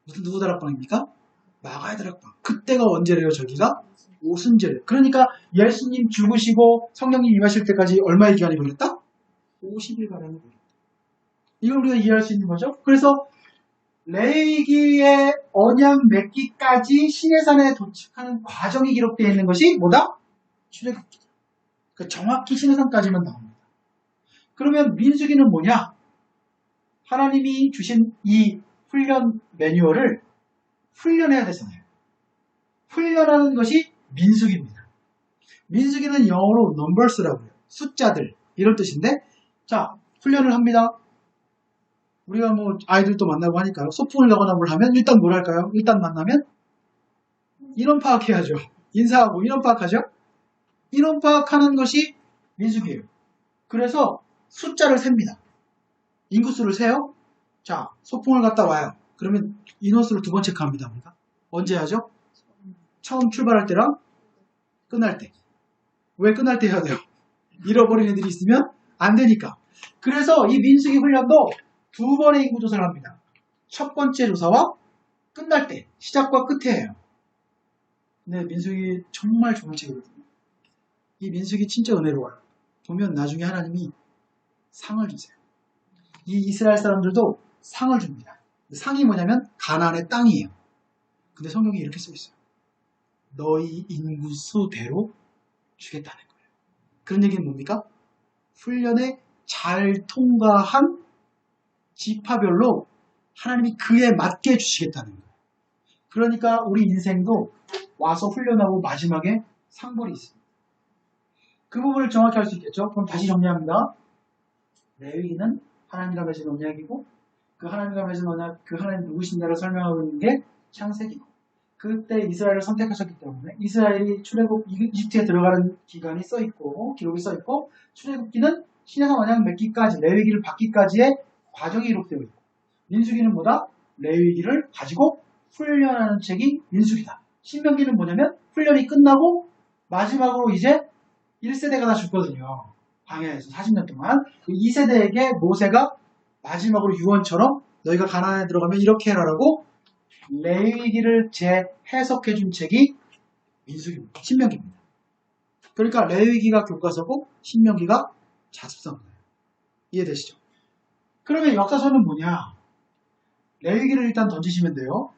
무슨 누구 다락방입니까? 마가의 다락방. 그때가 언제래요? 저기가 오순절. 그러니까 예수님 죽으시고 성령님 임하실 때까지 얼마의 기간이 걸렸다? 50일가량이 걸렸다. 이걸 우리가 이해할 수 있는 거죠. 그래서 레위기의 언약 맺기까지 시내산에 도착하는 과정이 기록되어 있는 것이 뭐다? 출애굽기다. 그러니까 정확히 시내산까지만 나옵니다. 그러면 민수기는 뭐냐? 하나님이 주신 이 훈련 매뉴얼을 훈련해야 되잖아요. 훈련하는 것이 민수기입니다. 민수기는 영어로 numbers라고 해요. 숫자들 이런 뜻인데 자 훈련을 합니다. 우리가 뭐 아이들도 만나고 하니까요. 소풍을 가거나 뭘 하면 일단 뭘 할까요? 일단 만나면 인원 파악해야죠. 인사하고 인원 파악하죠. 인원 파악하는 것이 민수기예요. 그래서 숫자를 셉니다. 인구수를 세요. 자, 소풍을 갔다 와요. 그러면 인원수를 두 번 체크합니다. 우리가. 언제 하죠? 처음 출발할 때랑 끝날 때. 왜 끝날 때 해야 돼요? 잃어버린 애들이 있으면 안 되니까. 그래서 이 민수기 훈련도 두 번의 인구 조사를 합니다. 첫 번째 조사와 끝날 때, 시작과 끝에 해요. 근데 민수기 정말 좋은 책이거든요. 이 민수기 진짜 은혜로워요. 보면 나중에 하나님이 상을 주세요. 이 이스라엘 사람들도 상을 줍니다. 상이 뭐냐면 가나안의 땅이에요. 근데 성경에 이렇게 써 있어요. 너희 인구수대로 주겠다는 거예요. 그런 얘기는 뭡니까? 훈련에 잘 통과한 지파별로 하나님이 그에 맞게 주시겠다는 거예요. 그러니까 우리 인생도 와서 훈련하고 마지막에 상벌이 있습니다. 그 부분을 정확히 할 수 있겠죠? 그럼 다시 정리합니다. 레위기는 하나님과 맺은 언약이고 그 하나님과 맺은 언약, 그 하나님 누구신가를 설명하고 있는 게 창세기고 그때 이스라엘을 선택하셨기 때문에 이스라엘이 출애굽 이집트에 들어가는 기간이 써있고 기록이 써있고 출애굽기는 시내산 언약 맺기까지 레위기를 받기까지의 과정이 기록되어 있고 민수기는 뭐다? 레위기를 가지고 훈련하는 책이 민수기다. 신명기는 뭐냐면 훈련이 끝나고 마지막으로 이제 1세대가 다 죽거든요. 광야에서 40년 동안 그 2세대에게 모세가 마지막으로 유언처럼 너희가 가나안에 들어가면 이렇게 해라라고 레위기를 재해석해 준 책이 민수기입니다. 신명기입니다. 그러니까 레위기가 교과서고 신명기가 자습서입니다. 이해되시죠? 그러면 역사서는 뭐냐? 레위기를 일단 던지시면 돼요.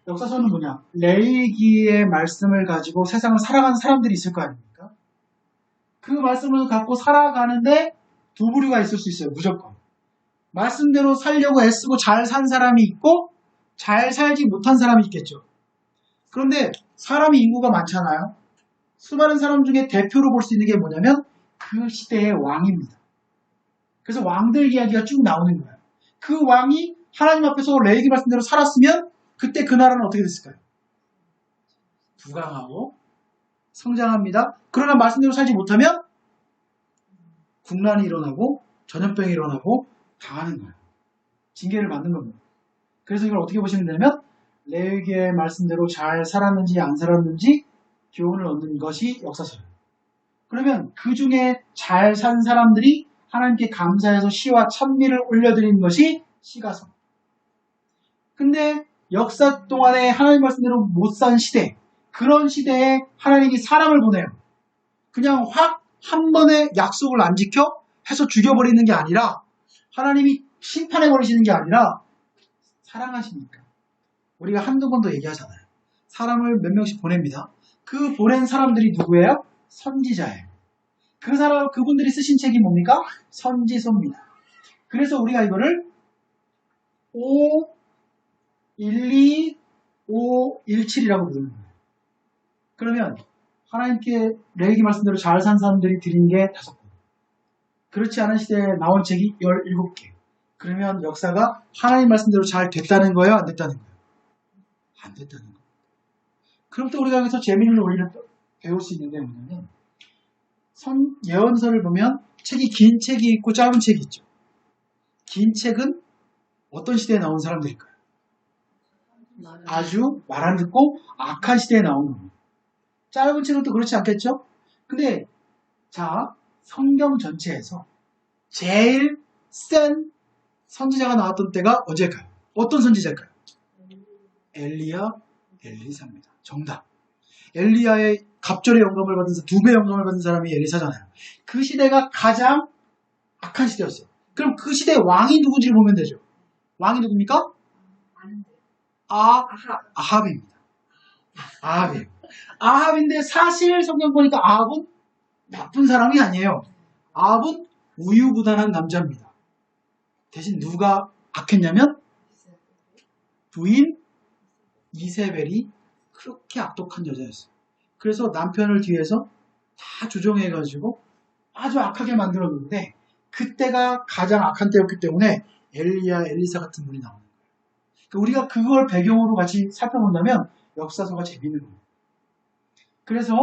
역사서는 뭐냐? 레위기의 말씀을 가지고 세상을 살아가는 사람들이 있을 거 아닙니까? 그 말씀을 갖고 살아가는데 두 부류가 있을 수 있어요. 무조건. 말씀대로 살려고 애쓰고 잘 산 사람이 있고 잘 살지 못한 사람이 있겠죠. 그런데 사람이 인구가 많잖아요. 수많은 사람 중에 대표로 볼 수 있는 게 뭐냐면 그 시대의 왕입니다. 그래서 왕들 이야기가 쭉 나오는 거예요. 그 왕이 하나님 앞에서 레위기 말씀대로 살았으면 그때 그 나라는 어떻게 됐을까요? 부강하고 성장합니다. 그러나 말씀대로 살지 못하면 국난이 일어나고 전염병이 일어나고 당하는 거예요. 징계를 받는 겁니다. 그래서 이걸 어떻게 보시면 되냐면 레위기의 말씀대로 잘 살았는지 안 살았는지 교훈을 얻는 것이 역사서예요. 그러면 그 중에 잘 산 사람들이 하나님께 감사해서 시와 찬미를 올려드리는 것이 시가서. 근데 역사 동안에 하나님 말씀대로 못 산 시대, 그런 시대에 하나님이 사람을 보내요. 그냥 확 한 번에 약속을 안 지켜 해서 죽여버리는 게 아니라, 하나님이 심판해버리시는 게 아니라 사랑하시니까. 우리가 한두 번도 얘기하잖아요. 사람을 몇 명씩 보냅니다. 그 보낸 사람들이 누구예요? 선지자예요. 그분들이 쓰신 책이 뭡니까? 선지서입니다. 그래서 우리가 이거를 512-517이라고 부르는 거예요. 그러면 하나님께 레위기 말씀대로 잘 산 사람들이 드린 게 5권. 그렇지 않은 시대에 나온 책이 17개. 그러면 역사가 하나님 말씀대로 잘 됐다는 거예요? 안 됐다는 거예요? 안 됐다는 거예요. 그럼 또 우리가 여기서 재미있는 원리를 배울 수 있는데 뭐냐면, 예언서를 보면 긴 책이 있고 짧은 책이 있죠. 긴 책은 어떤 시대에 나온 사람들일까요? 아주 말 안 듣고 악한 시대에 나온 겁니다. 짧은 책은 또 그렇지 않겠죠? 근데 자, 성경 전체에서 제일 센 선지자가 나왔던 때가 언제일까요? 어떤 선지자일까요? 엘리야, 엘리사입니다. 정답. 엘리야의 갑절의 영감을 받은 2배 영감을 받은 사람이 엘리사잖아요. 그 시대가 가장 악한 시대였어요. 그럼 그 시대의 왕이 누군지를 보면 되죠. 왕이 누굽니까? 아합입니다. 아합이에요. 아합인데 사실 성경 보니까 아합은 나쁜 사람이 아니에요. 아합은 우유부단한 남자입니다. 대신 누가 악했냐면 부인 이세벨이 그렇게 악독한 여자였어요. 그래서 남편을 뒤에서 다 조종해가지고 아주 악하게 만들었는데, 그때가 가장 악한 때였기 때문에 엘리야, 엘리사 같은 분이 나오는 거예요. 그러니까 우리가 그걸 배경으로 같이 살펴본다면 역사서가 재밌는 거예요. 그래서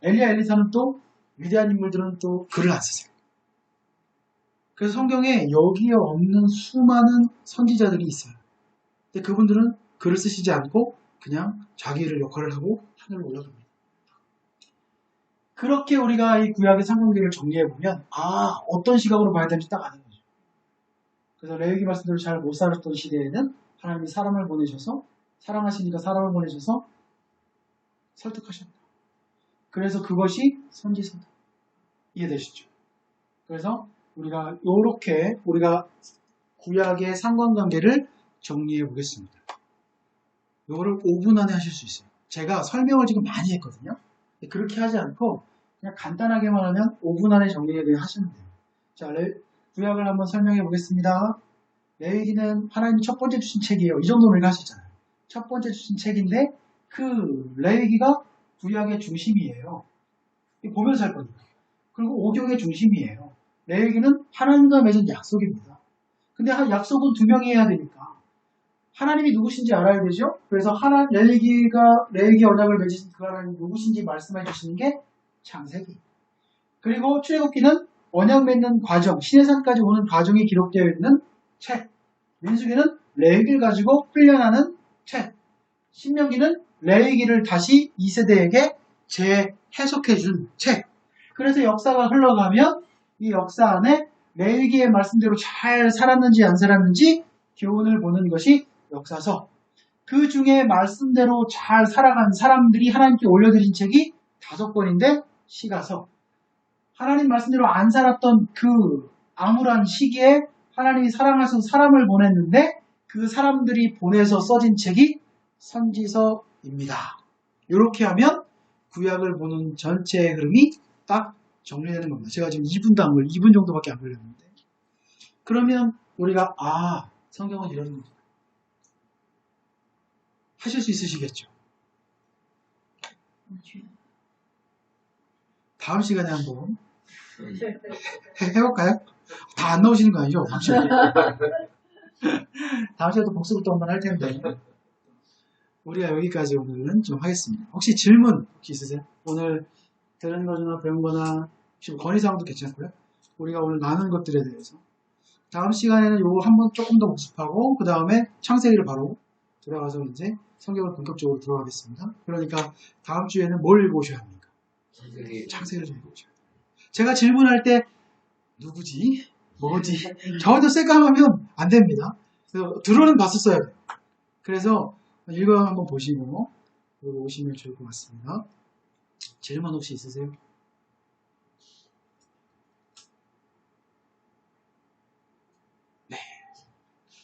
엘리야, 엘리사는 또 위대한 인물들은 또 글을 안 쓰세요. 그래서 성경에 여기에 없는 수많은 선지자들이 있어요. 근데 그분들은 글을 쓰시지 않고 그냥 자기의 역할을 하고 하늘로 올라갑니다. 그렇게 우리가 이 구약의 상관계를 정리해보면, 어떤 시각으로 봐야 되는지 딱 아는 거죠. 그래서 레위기 말씀대로 잘 못 살았던 시대에는 하나님이 사람을 보내셔서, 사랑하시니까 사람을 보내셔서 설득하셨다. 그래서 그것이 선지서다. 이해되시죠? 그래서 우리가 이렇게 우리가 구약의 상관관계를 정리해 보겠습니다. 이거를 5분 안에 하실 수 있어요. 제가 설명을 지금 많이 했거든요. 그렇게 하지 않고 그냥 간단하게만 하면 5분 안에 정리해 하시면 돼요. 자, 구약을 한번 설명해 보겠습니다. 레위기는 하나님이 첫 번째 주신 책이에요. 이 정도는 우리가 할 수 있잖아요. 첫 번째 주신 책인데 그 레위기가 구약의 중심이에요. 보면서 할 거니까. 그리고 오경의 중심이에요. 레위기는 하나님과 맺은 약속입니다. 근데 약속은 2명이 해야 되니까 하나님이 누구신지 알아야 되죠? 그래서 레위기 언약을 맺으신 그 하나님이 누구신지 말씀해 주시는 게 창세기. 그리고 출애굽기는 언약 맺는 과정, 시내산까지 오는 과정이 기록되어 있는 책. 민수기는 레위기를 가지고 훈련하는 책. 신명기는 레위기를 다시 2세대에게 재해석해 준 책. 그래서 역사가 흘러가면 이 역사 안에 레위기의 말씀대로 잘 살았는지 안 살았는지 교훈을 보는 것이 역사서. 그 중에 말씀대로 잘 살아간 사람들이 하나님께 올려드린 책이 5권인데 시가서. 하나님 말씀대로 안 살았던 그 암울한 시기에 하나님이 사랑하셔서 사람을 보냈는데 그 사람들이 보내서 써진 책이 선지서입니다. 이렇게 하면 구약을 보는 전체의 흐름이 딱 정리되는 겁니다. 제가 지금 2분 정도밖에 안 걸렸는데. 그러면 우리가 성경은 이런 겁니다. 하실 수 있으시겠죠? 다음 시간에 한번 해볼까요? 다 안 나오시는 거 아니죠? 다음 시간에 또 복습을 또 한번 할 텐데 우리가 여기까지 오늘은 좀 하겠습니다. 혹시 질문 있으세요? 오늘 들은 거나 배운 거나 혹시 건의사항도 괜찮고요. 우리가 오늘 나눈 것들에 대해서 다음 시간에는 요거 한번 조금 더 복습하고 그 다음에 창세기를 바로 들어가서 이제 성경을 본격적으로 들어가겠습니다. 그러니까 다음 주에는 뭘 읽어오셔야 합니까? 창세기를 좀 읽어오셔야 합니다. 제가 질문할 때 누구지? 뭐지? 저도 쎄까하면 안 됩니다. 그래서 들어는 봤었어야 돼요. 그래서 읽어 한번 보시고 그리고 오시면 좋을 것 같습니다. 질문 혹시 있으세요? 네.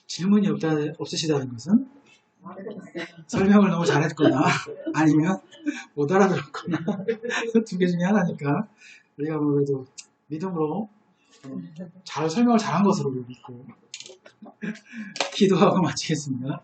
질문이 없으시다는 것은 설명을 너무 잘했거나 아니면 못 알아들었거나 두 개 중에 하나니까 우리가 그래도 믿음으로 잘 설명을 잘한 것으로 믿고 기도하고 마치겠습니다.